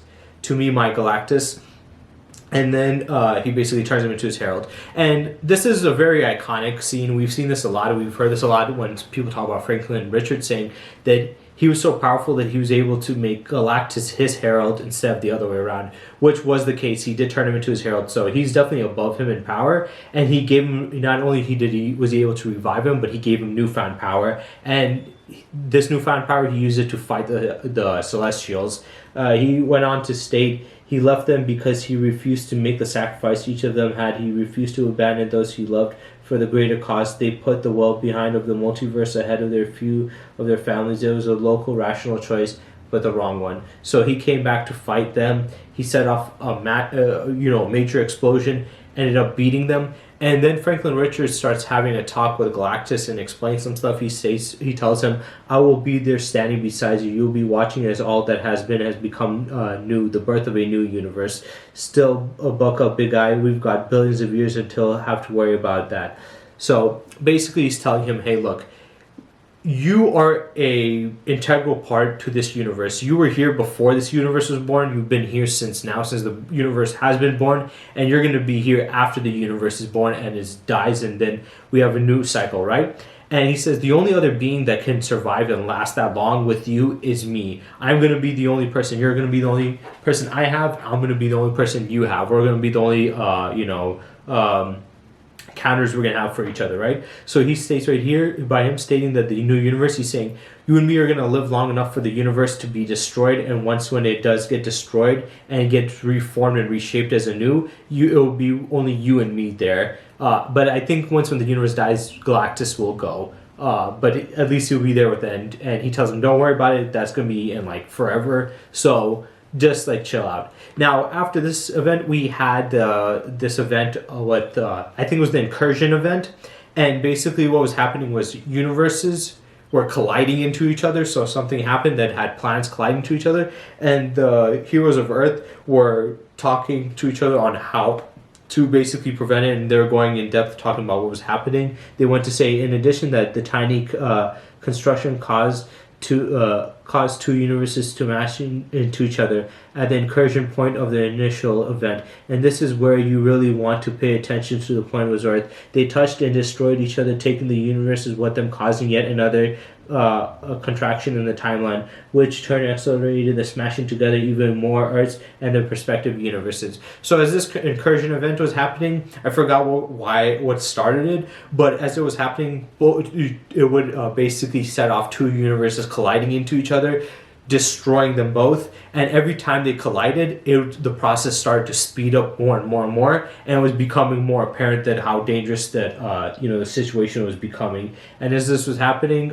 And then he basically turns him into his herald. And this is a very iconic scene. We've seen this a lot. We've heard this a lot when people talk about Franklin Richards saying that he was so powerful that he was able to make Galactus his herald instead of the other way around, which was the case. He did turn him into his herald, so he's definitely above him in power. And he gave him, not only was he able to revive him, but he gave him newfound power. And this newfound power, he used it to fight the Celestials. He went on to state, he left them because he refused to make the sacrifice each of them had. He refused to abandon those he loved for the greater cause. They put the well behind of the multiverse ahead of their few of their families. It was a local, rational choice, but the wrong one. So he came back to fight them. He set off a major explosion, ended up beating them. And then Franklin Richards starts having a talk with Galactus and explains some stuff. He tells him, "I will be there standing beside you. You'll be watching as all that has been has become new, the birth of a new universe. Still, buck up, big guy. We've got billions of years until I have to worry about that." So basically, he's telling him, "Hey, look, you are a integral part to this universe. You were here before this universe was born. You've been here since the universe has been born, and you're going to be here after the universe is born and it dies, and then we have a new cycle, right?" And he says, "The only other being that can survive and last that long with you is me. I'm going to be the only person. You're going to be the only person I have. I'm going to be the only person you have. We're going to be the only, counters we're going to have for each other," right? So he states right here, by him stating that the new universe, he's saying, "You and me are going to live long enough for the universe to be destroyed, and once when it does get destroyed and gets reformed and reshaped as a new, it will be only you and me there. But I think once when the universe dies, Galactus will go. But at least he'll be there with it." And he tells him, "Don't worry about it. That's going to be in like forever. So just like chill out." Now, after this event, we had this event with I think it was the incursion event, and basically what was happening was universes were colliding into each other. So something happened that had planets colliding to each other, and the heroes of Earth were talking to each other on how to basically prevent it, and they're going in depth talking about what was happening. They went to say, in addition, that the tiny construction caused two universes to mash into each other at the incursion point of the initial event. And this is where you really want to pay attention to the point was Earth. They touched and destroyed each other, taking the universes with them, causing yet another a contraction in the timeline, which turned accelerated the smashing together even more Earths and their respective universes. So as this incursion event was happening, I forgot what started it, but as it was happening, it would basically set off two universes colliding into each other, destroying them both. And every time they collided, the process started to speed up more and more and more, and it was becoming more apparent that how dangerous that the situation was becoming. And as this was happening,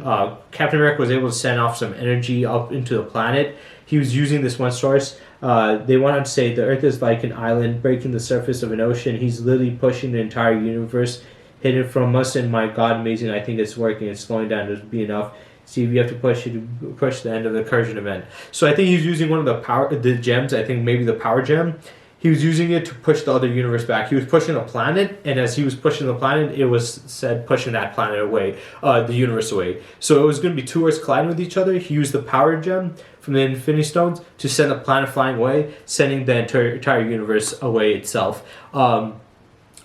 Captain America was able to send off some energy up into the planet. He was using this one source. They wanted to say the Earth is like an island breaking the surface of an ocean. He's literally pushing the entire universe hidden from us, and my God, amazing! I think it's working. It's slowing down. There's be enough. See, we have to push the end of the incursion event. So I think he's using one of the gems. I think maybe the power gem. He was using it to push the other universe back. He was pushing a planet, and as he was pushing the planet, it was said pushing that planet away, the universe away. So it was going to be two Earths colliding with each other. He used the power gem from the Infinity Stones to send the planet flying away, sending the entire universe away itself.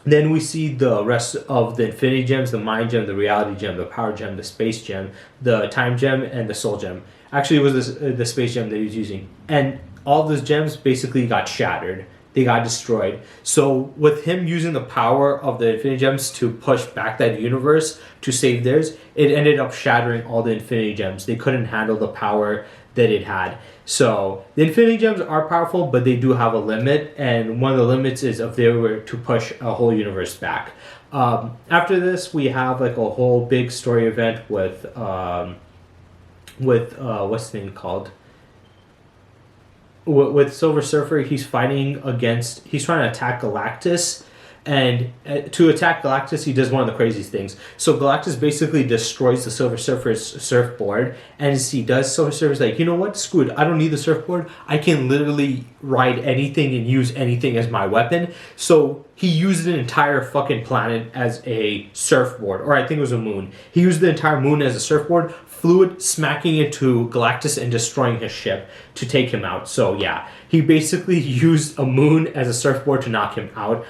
Then we see the rest of the Infinity Gems, the Mind Gem, the Reality Gem, the Power Gem, the Space Gem, the Time Gem, and the Soul Gem. Actually, it was the Space Gem that he was using. And all those gems basically got shattered. They got destroyed. So with him using the power of the Infinity Gems to push back that universe to save theirs, it ended up shattering all the Infinity Gems. They couldn't handle the power that it had. So the Infinity Gems are powerful, but they do have a limit, and one of the limits is if they were to push a whole universe back. After this, we have like a whole big story event with what's the name called? With Silver Surfer. He's trying to attack Galactus. And to attack Galactus, he does one of the craziest things. So Galactus basically destroys the Silver Surfer's surfboard. And as he does, Silver Surfer's like, you know what? Screw it. I don't need the surfboard. I can literally ride anything and use anything as my weapon. So he used an entire fucking planet as a surfboard. Or I think it was a moon. He used the entire moon as a surfboard, flew it, smacking it to Galactus and destroying his ship to take him out. So yeah, he basically used a moon as a surfboard to knock him out,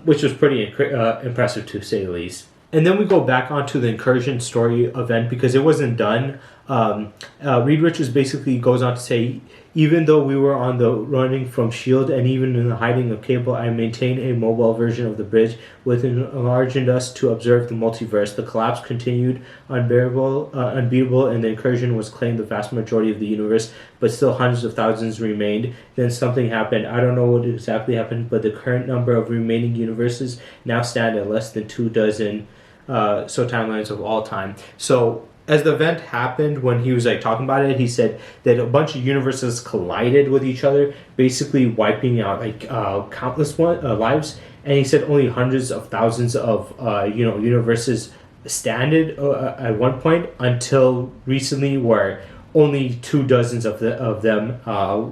which was pretty impressive to say the least. And then we go back onto the incursion story event because it wasn't done. Reed Richards basically goes on to say, even though we were on the running from S.H.I.E.L.D. and even in the hiding of Cable, I maintained a mobile version of the bridge which enlarged us to observe the multiverse. The collapse continued unbeatable, and the incursion was claimed the vast majority of the universe, but still hundreds of thousands remained. Then something happened. I don't know what exactly happened, but the current number of remaining universes now stand at less than 24 timelines of all time. So as the event happened, when he was like talking about it, he said that a bunch of universes collided with each other, basically wiping out like countless lives. and he said only hundreds of thousands of universes standard at one point until recently, where only 24 of them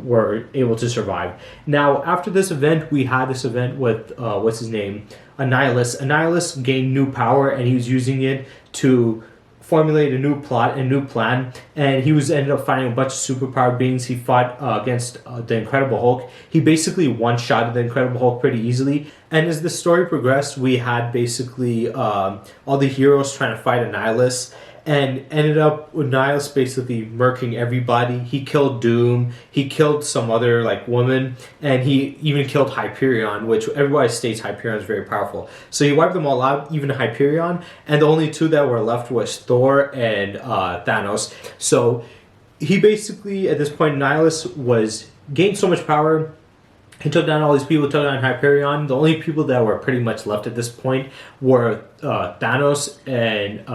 were able to survive. Now, after this event, we had this event with what's his name, Annihilus. Annihilus gained new power, and he was using it to formulate a new plot, a new plan, and he was ended up fighting a bunch of superpowered beings. He fought against the Incredible Hulk. He basically one-shotted the Incredible Hulk pretty easily. And as the story progressed, we had basically all the heroes trying to fight Annihilus, and ended up with Annihilus basically murking everybody. He killed Doom, he killed some other like woman, and he even killed Hyperion, which everybody states Hyperion is very powerful. So he wiped them all out, even Hyperion, and the only two that were left was Thor and Thanos. So he basically, at this point, Annihilus gained so much power. He took down all these people, took down Hyperion. The only people that were pretty much left at this point were Thanos and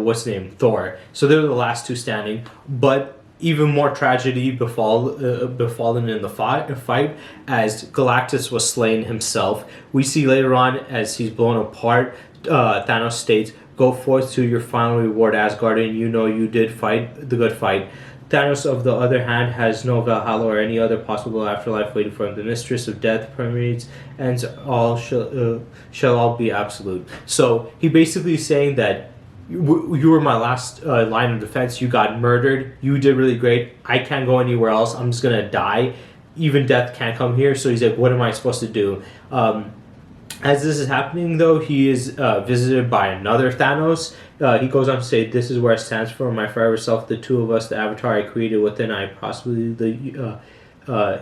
what's his name, Thor. So they were the last two standing. But even more tragedy befallen in the fight as Galactus was slain himself. We see later on as he's blown apart, Thanos states, "Go forth to your final reward, Asgardian. You know you did fight the good fight." Thanos, of the other hand, has no Valhalla or any other possible afterlife waiting for him. The mistress of death permeates, and all shall all be absolute. So he basically is saying that you were my last line of defense. You got murdered. You did really great. I can't go anywhere else. I'm just gonna die. Even death can't come here. So he's like, what am I supposed to do? As this is happening, though, he is visited by another Thanos. He goes on to say, "This is where it stands for my forever self, the two of us, the avatar I created within I, possibly the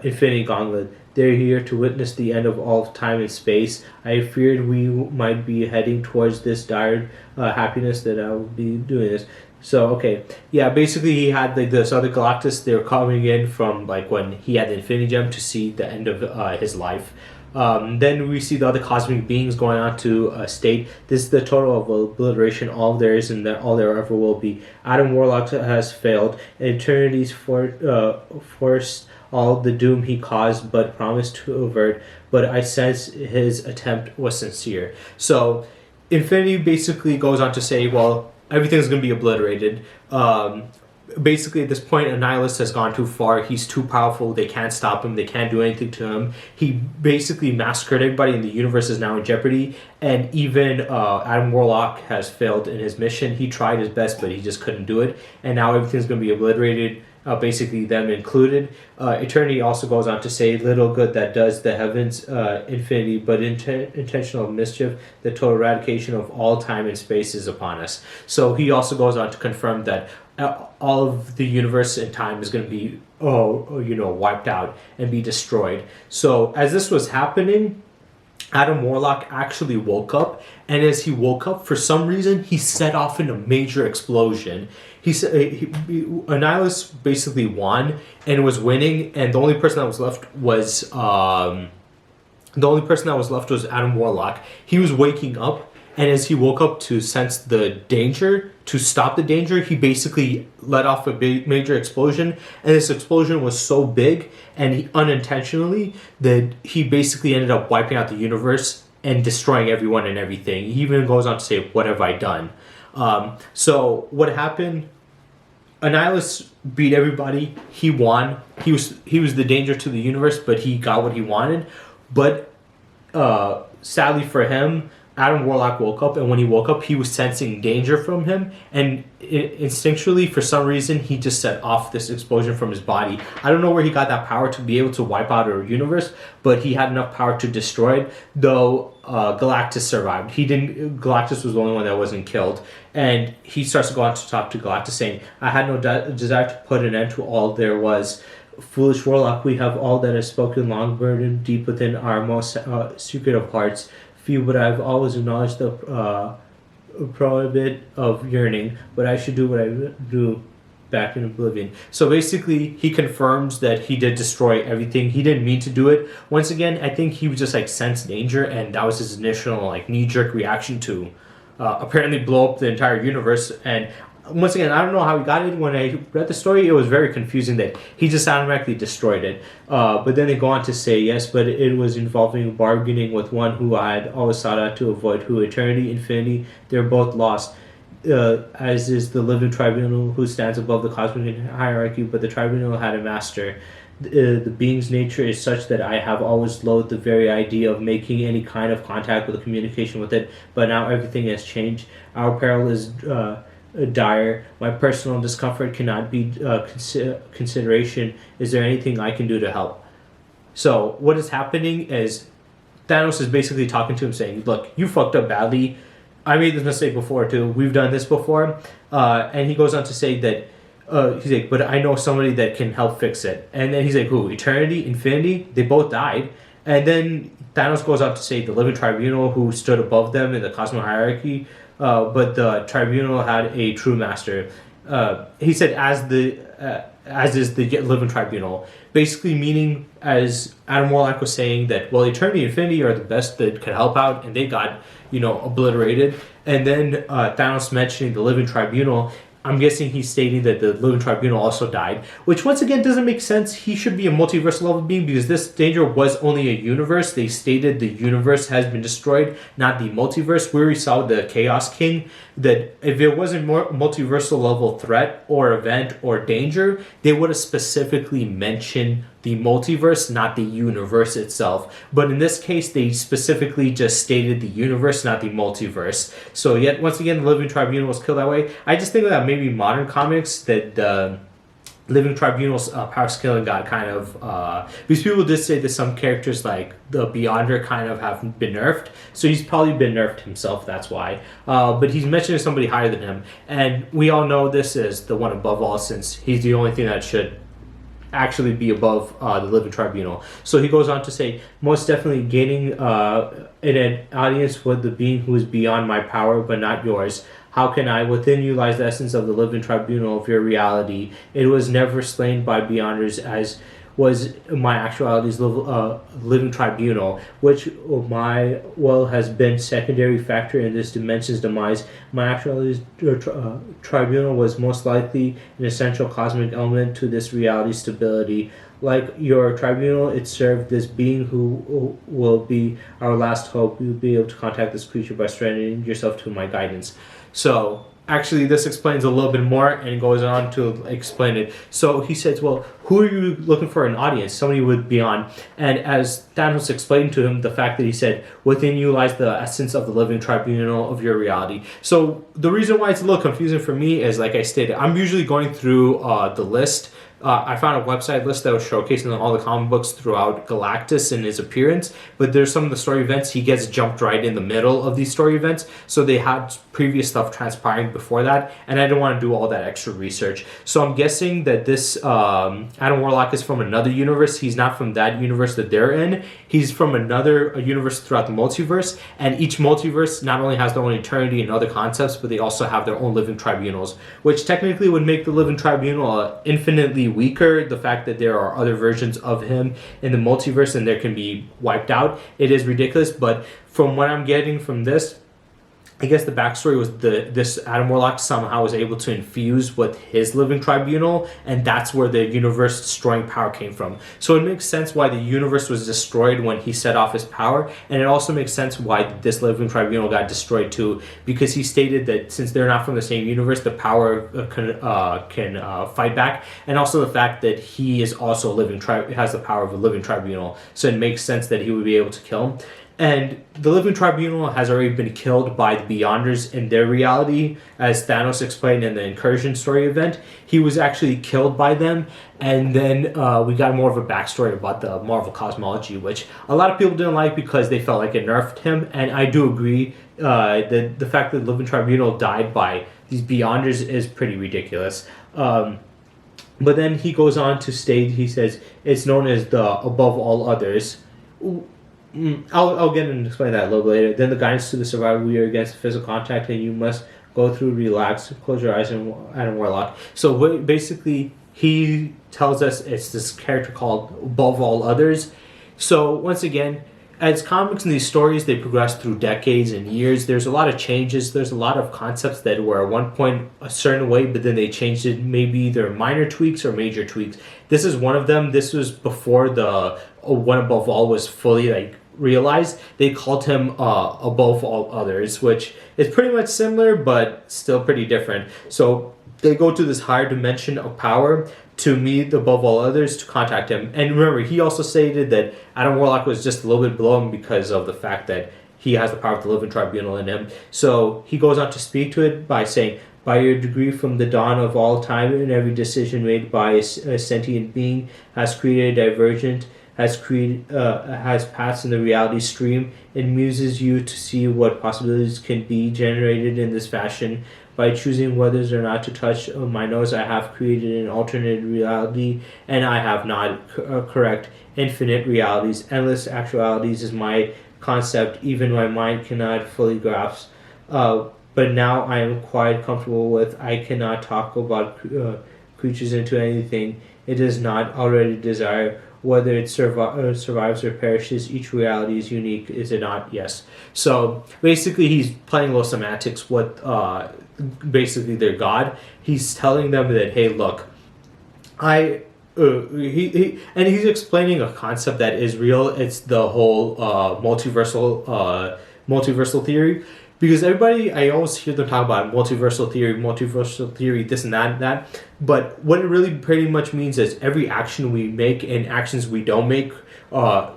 Infinity Gauntlet. They're here to witness the end of all time and space. I feared we might be heading towards this dire happiness that I will be doing this." So, okay. Yeah, basically he had like this other Galactus. They were coming in from like when he had the Infinity Gem to see the end of his life. Then we see the other cosmic beings going on to state, "This is the total of obliteration, all there is and all there ever will be. Adam Warlock has failed. Eternity's forced all the doom he caused but promised to avert, but I sense his attempt was sincere." So Infinity basically goes on to say, well, everything's going to be obliterated. Basically, at this point, Annihilus has gone too far. He's too powerful. They can't stop him. They can't do anything to him. He basically massacred everybody, and the universe is now in jeopardy. And even Adam Warlock has failed in his mission. He tried his best, but he just couldn't do it. And now everything's going to be obliterated, basically them included. Eternity also goes on to say, "Little good that does the heavens infinity, but intentional mischief, the total eradication of all time and space is upon us." So he also goes on to confirm that all of the universe and time is going to be wiped out and be destroyed. So as this was happening, Adam Warlock actually woke up, and as he woke up, for some reason he set off in a major explosion. Annihilus basically won and was winning, and the only person that was left was Adam Warlock. He was waking up, and as he woke up to sense the danger, to stop the danger, he basically let off a big major explosion, and this explosion was so big and unintentionally that he basically ended up wiping out the universe and destroying everyone and everything. He even goes on to say, "What have I done?" So what happened? Annihilus beat everybody. He won. He was the danger to the universe, but he got what he wanted. But sadly for him, Adam Warlock woke up, and when he woke up, he was sensing danger from him, and instinctually, for some reason, he just set off this explosion from his body. I don't know where he got that power to be able to wipe out a universe, but he had enough power to destroy it, though Galactus survived. Galactus was the only one that wasn't killed, and he starts to go on to talk to Galactus, saying, "I had no desire to put an end to all there was. Foolish Warlock, we have all that is spoken long burdened deep within our most secret of hearts. Few, but I've always acknowledged the prohibit of yearning, but I should do what I do back in oblivion." So basically, he confirms that he did destroy everything. He didn't mean to do it. Once again, I think he was just like sensed danger, and that was his initial like knee-jerk reaction to apparently blow up the entire universe. And once again, I don't know how he got it. When I read the story, it was very confusing that he just automatically destroyed it. But then they go on to say, yes, but it was involving bargaining with one who I had always sought out to avoid, who eternity, infinity, they're both lost. As is the living tribunal who stands above the cosmic hierarchy, but the tribunal had a master. The being's nature is such that I have always loathed the very idea of making any kind of contact with a communication with it, but now everything has changed. Our peril is dire. My personal discomfort cannot be consideration. Is there anything I can do to help? So what is happening is Thanos is basically talking to him saying, look, you fucked up badly. I made this mistake before too. We've done this before. And he goes on to say that he's like, but I know somebody that can help fix it. And then he's like, who? Eternity? Infinity? They both died. And then Thanos goes on to say the living tribunal who stood above them in the cosmic hierarchy, but the tribunal had a true master. He said, as is the living tribunal, basically meaning, as Adam Warlock was saying, that well, eternity and infinity are the best that could help out, and they got obliterated. And then Thanos mentioning the living tribunal. I'm guessing he's stating that the living tribunal also died, which once again doesn't make sense. He should be a multiverse level being because this danger was only a universe. They stated the universe has been destroyed, not the multiverse. We already saw the Chaos King that if it wasn't more multiversal level threat or event or danger, they would have specifically mentioned the multiverse, not the universe itself. But in this case, they specifically just stated the universe, not the multiverse. So yet, once again, the Living Tribunal was killed that way. I just think that maybe modern comics, that the Living Tribunal's power scaling got kind of... because people did say that some characters like the Beyonder kind of have been nerfed. So he's probably been nerfed himself, that's why. But he's mentioning somebody higher than him. And we all know this is the one above all, since he's the only thing that should actually be above the Living Tribunal. So he goes on to say, most definitely gaining an audience with the being who is beyond my power but not yours. How can I? Within you lies the essence of the Living Tribunal of your reality. It was never slain by Beyonders, as was my actuality's Living Tribunal, which my will has been secondary factor in this dimension's demise. My actuality's tribunal was most likely an essential cosmic element to this reality's stability. Like your tribunal, it served this being who will be our last hope. You'll be able to contact this creature by surrendering yourself to my guidance. So actually, this explains a little bit more and goes on to explain it. So he says, well, who are you looking for an audience? Somebody with beyond. And as Thanos explained to him, the fact that he said, within you lies the essence of the Living Tribunal of your reality. So the reason why it's a little confusing for me is, like I stated, I'm usually going through the list. I found a website list that was showcasing all the comic books throughout Galactus and his appearance, but there's some of the story events, he gets jumped right in the middle of these story events, so they had previous stuff transpiring before that, and I didn't want to do all that extra research. So I'm guessing that this Adam Warlock is from another universe. He's not from that universe that they're in. He's from another universe throughout the multiverse, and each multiverse not only has their own eternity and other concepts, but they also have their own living tribunals, which technically would make the living tribunal infinitely weaker. The fact that there are other versions of him in the multiverse and there can be wiped out, it is ridiculous. But from what I'm getting from this, I guess the backstory was this Adam Warlock somehow was able to infuse with his living tribunal, and that's where the universe destroying power came from. So it makes sense why the universe was destroyed when he set off his power, and it also makes sense why this living tribunal got destroyed too, because he stated that since they're not from the same universe, the power can fight back, and also the fact that he is also has the power of a living tribunal. So it makes sense that he would be able to kill him. And the Living Tribunal has already been killed by the Beyonders in their reality. As Thanos explained in the Incursion story event, he was actually killed by them. And then we got more of a backstory about the Marvel cosmology, which a lot of people didn't like because they felt like it nerfed him. And I do agree that the fact that the Living Tribunal died by these Beyonders is pretty ridiculous. But then he goes on to state, he says, it's known as the above all others. I'll get and explain that a little later. Then the guidance to the survivor, we are against physical contact and you must go through, relax, close your eyes, and Adam Warlock. So basically, he tells us it's this character called above all others. So once again, as comics and these stories, they progress through decades and years. There's a lot of changes. There's a lot of concepts that were at one point a certain way, but then they changed it. Maybe either minor tweaks or major tweaks. This is one of them. This was before the One Above All was fully like realized. They called him Above All Others, which is pretty much similar, but still pretty different. So they go to this higher dimension of power to meet above all others to contact him. And remember, he also stated that Adam Warlock was just a little bit below him because of the fact that he has the power of the living tribunal in him. So he goes on to speak to it by saying, by your degree from the dawn of all time, and every decision made by a sentient being has created a divergent, has passed in the reality stream. It muses you to see what possibilities can be generated in this fashion. By choosing whether or not to touch my nose, I have created an alternate reality, and I have not correct infinite realities. Endless actualities is my concept, even my mind cannot fully grasp. But now I am quite comfortable with. I cannot talk about creatures into anything it does not already desire. Whether it survives or perishes, each reality is unique, is it not? Yes. So basically, he's playing little semantics with basically their god. He's telling them that, hey, look, he's explaining a concept that is real. It's the whole multiversal theory. Because everybody, I always hear them talk about multiversal theory, this and that. But what it really pretty much means is every action we make and actions we don't make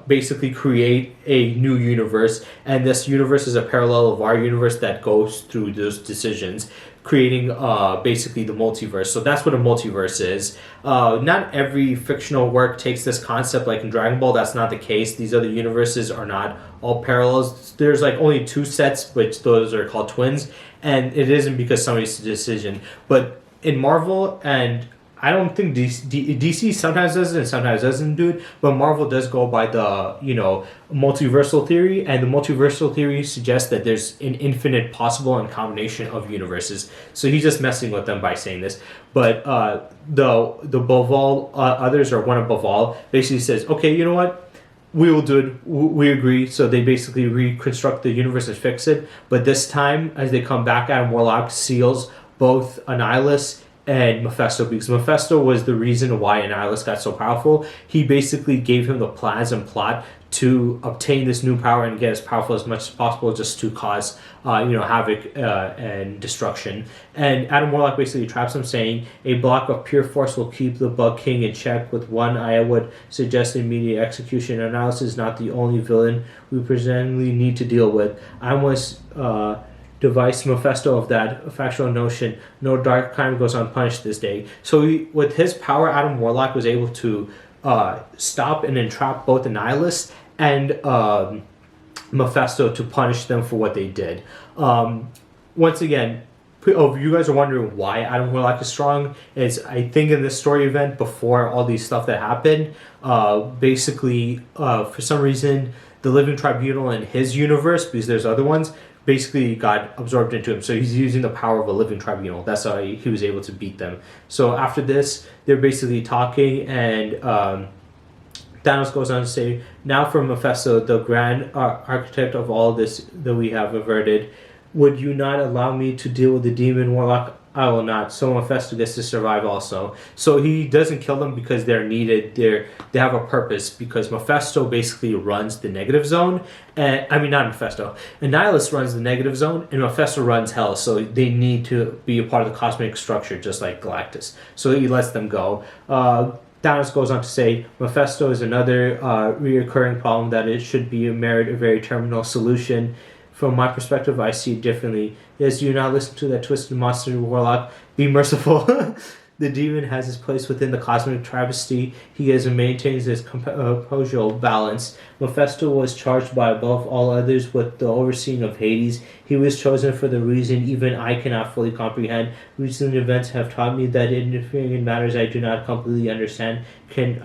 basically create a new universe. And this universe is a parallel of our universe that goes through those decisions, creating basically the multiverse. So that's what a multiverse is. Not every fictional work takes this concept, like in Dragon Ball. That's not the case. These other universes are not all parallels. There's like only two sets, which those are called twins, and it isn't because somebody's decision. But in Marvel, and I don't think DC sometimes does it and sometimes doesn't do it, but Marvel does go by the multiversal theory, and the multiversal theory suggests that there's an infinite possible and combination of universes. So he's just messing with them by saying this. But the above all others, or one above all, basically says, okay, you know what? We will do it. We agree. So they basically reconstruct the universe and fix it. But this time, as they come back, Adam Warlock seals both Annihilus and Mephisto, because Mephisto was the reason why Annihilus got so powerful. He basically gave him the plans and plot to obtain this new power and get as powerful as much as possible, just to cause havoc and destruction. And Adam Warlock basically traps him, saying, a block of pure force will keep the Bug King in check. With one, I would suggest immediate execution. Annihilus is not the only villain we presently need to deal with. I must device Mephisto of that factual notion. No dark crime goes unpunished this day. So with his power, Adam Warlock was able to stop and entrap both Annihilus and Mephisto to punish them for what they did. Once again, if you guys are wondering why Adam Warlock is strong, is I think in this story event before all these stuff that happened, basically for some reason the Living Tribunal in his universe, because there's other ones, basically got absorbed into him. So he's using the power of a living tribunal. That's how he was able to beat them. So after this, they're basically talking, and Thanos goes on to say, now for Mephisto, the grand architect of all this that we have averted, would you not allow me to deal with the demon Warlock? I will not. So Mephisto gets to survive also. So he doesn't kill them because they're needed. They have a purpose, because Mephisto basically runs the negative zone. And I mean, not Mephisto. Annihilus runs the negative zone, and Mephisto runs hell. So they need to be a part of the cosmic structure, just like Galactus. So he lets them go. Thanos goes on to say, Mephisto is another reoccurring problem that it should be merit a very terminal solution. From my perspective, I see it differently. Yes, do not listen to that twisted monster Warlock. Be merciful. The demon has his place within the cosmic travesty. He is and maintains his composure balance. Mephisto was charged by above all others with the overseeing of Hades. He was chosen for the reason even I cannot fully comprehend. Recent events have taught me that interfering in matters I do not completely understand can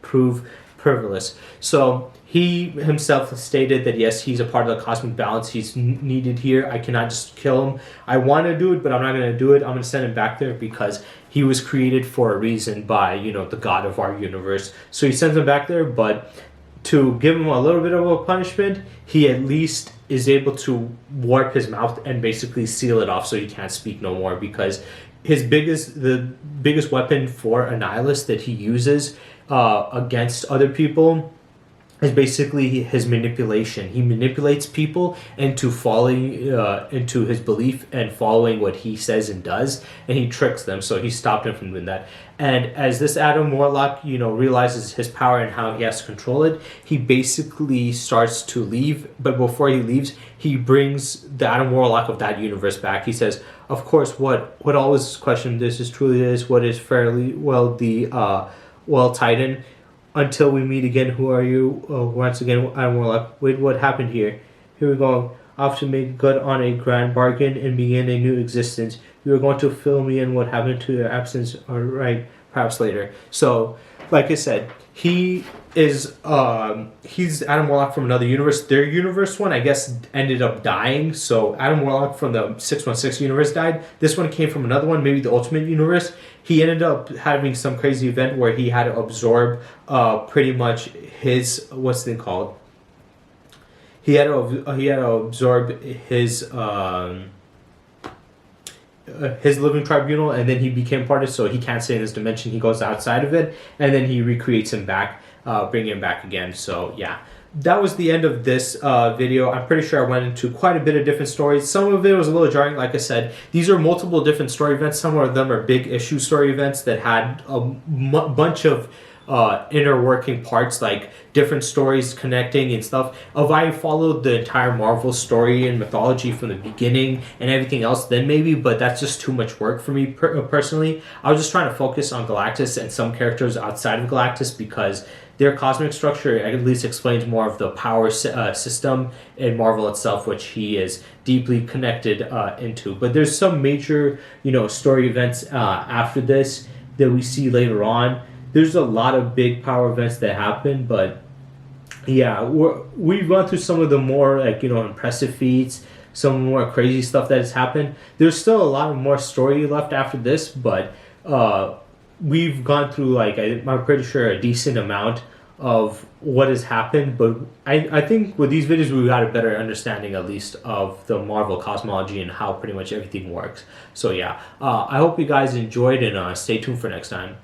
prove frivolous. So he himself stated that yes, he's a part of the cosmic balance. He's needed here. I cannot just kill him. I want to do it, but I'm not going to do it. I'm going to send him back there because he was created for a reason by, the God of our universe. So he sends him back there, but to give him a little bit of a punishment, he at least is able to warp his mouth and basically seal it off so he can't speak no more, because the biggest weapon for a nihilist that he uses against other people is basically his manipulation. He manipulates people into falling into his belief and following what he says and does, and he tricks them. So he stopped him from doing that. And as this Adam Warlock, realizes his power and how he has to control it, he basically starts to leave. But before he leaves, he brings the Adam Warlock of that universe back. He says, "Of course, what always questioned this is truly this. What is fairly well the Titan." Until we meet again, who are you? Once again, I'm Warlock. Wait, what happened here? Here we go. Off to make good on a grand bargain and begin a new existence. You are going to fill me in what happened to your absence. Alright, perhaps later. So, like I said, he's Adam Warlock from another universe. Their universe one, I guess, ended up dying. So Adam Warlock from the 616 universe died. This one came from another one, maybe the Ultimate Universe. He ended up having some crazy event where he had to absorb pretty much his, what's it called? He had to absorb his living tribunal, and then he became part of it, so he can't stay in this dimension. He goes outside of it, and then he recreates him back, bringing him back again. So yeah, that was the end of this video. I'm pretty sure I went into quite a bit of different stories. Some of it was a little jarring. Like I said, these are multiple different story events. Some of them are big issue story events that had a bunch of inner working parts, like different stories connecting and stuff. If I followed the entire Marvel story and mythology from the beginning and everything else, then maybe, but that's just too much work for me personally. I was just trying to focus on Galactus and some characters outside of Galactus, because their cosmic structure at least explains more of the power system in Marvel itself, which he is deeply connected into. But there's some major, story events after this that we see later on. There's a lot of big power events that happen, but yeah, we've gone through some of the more impressive feats, some more crazy stuff that has happened. There's still a lot of more story left after this, but we've gone through, I'm pretty sure, a decent amount of what has happened. But I think with these videos we got a better understanding at least of the Marvel cosmology and how pretty much everything works. So yeah, I hope you guys enjoyed, and stay tuned for next time.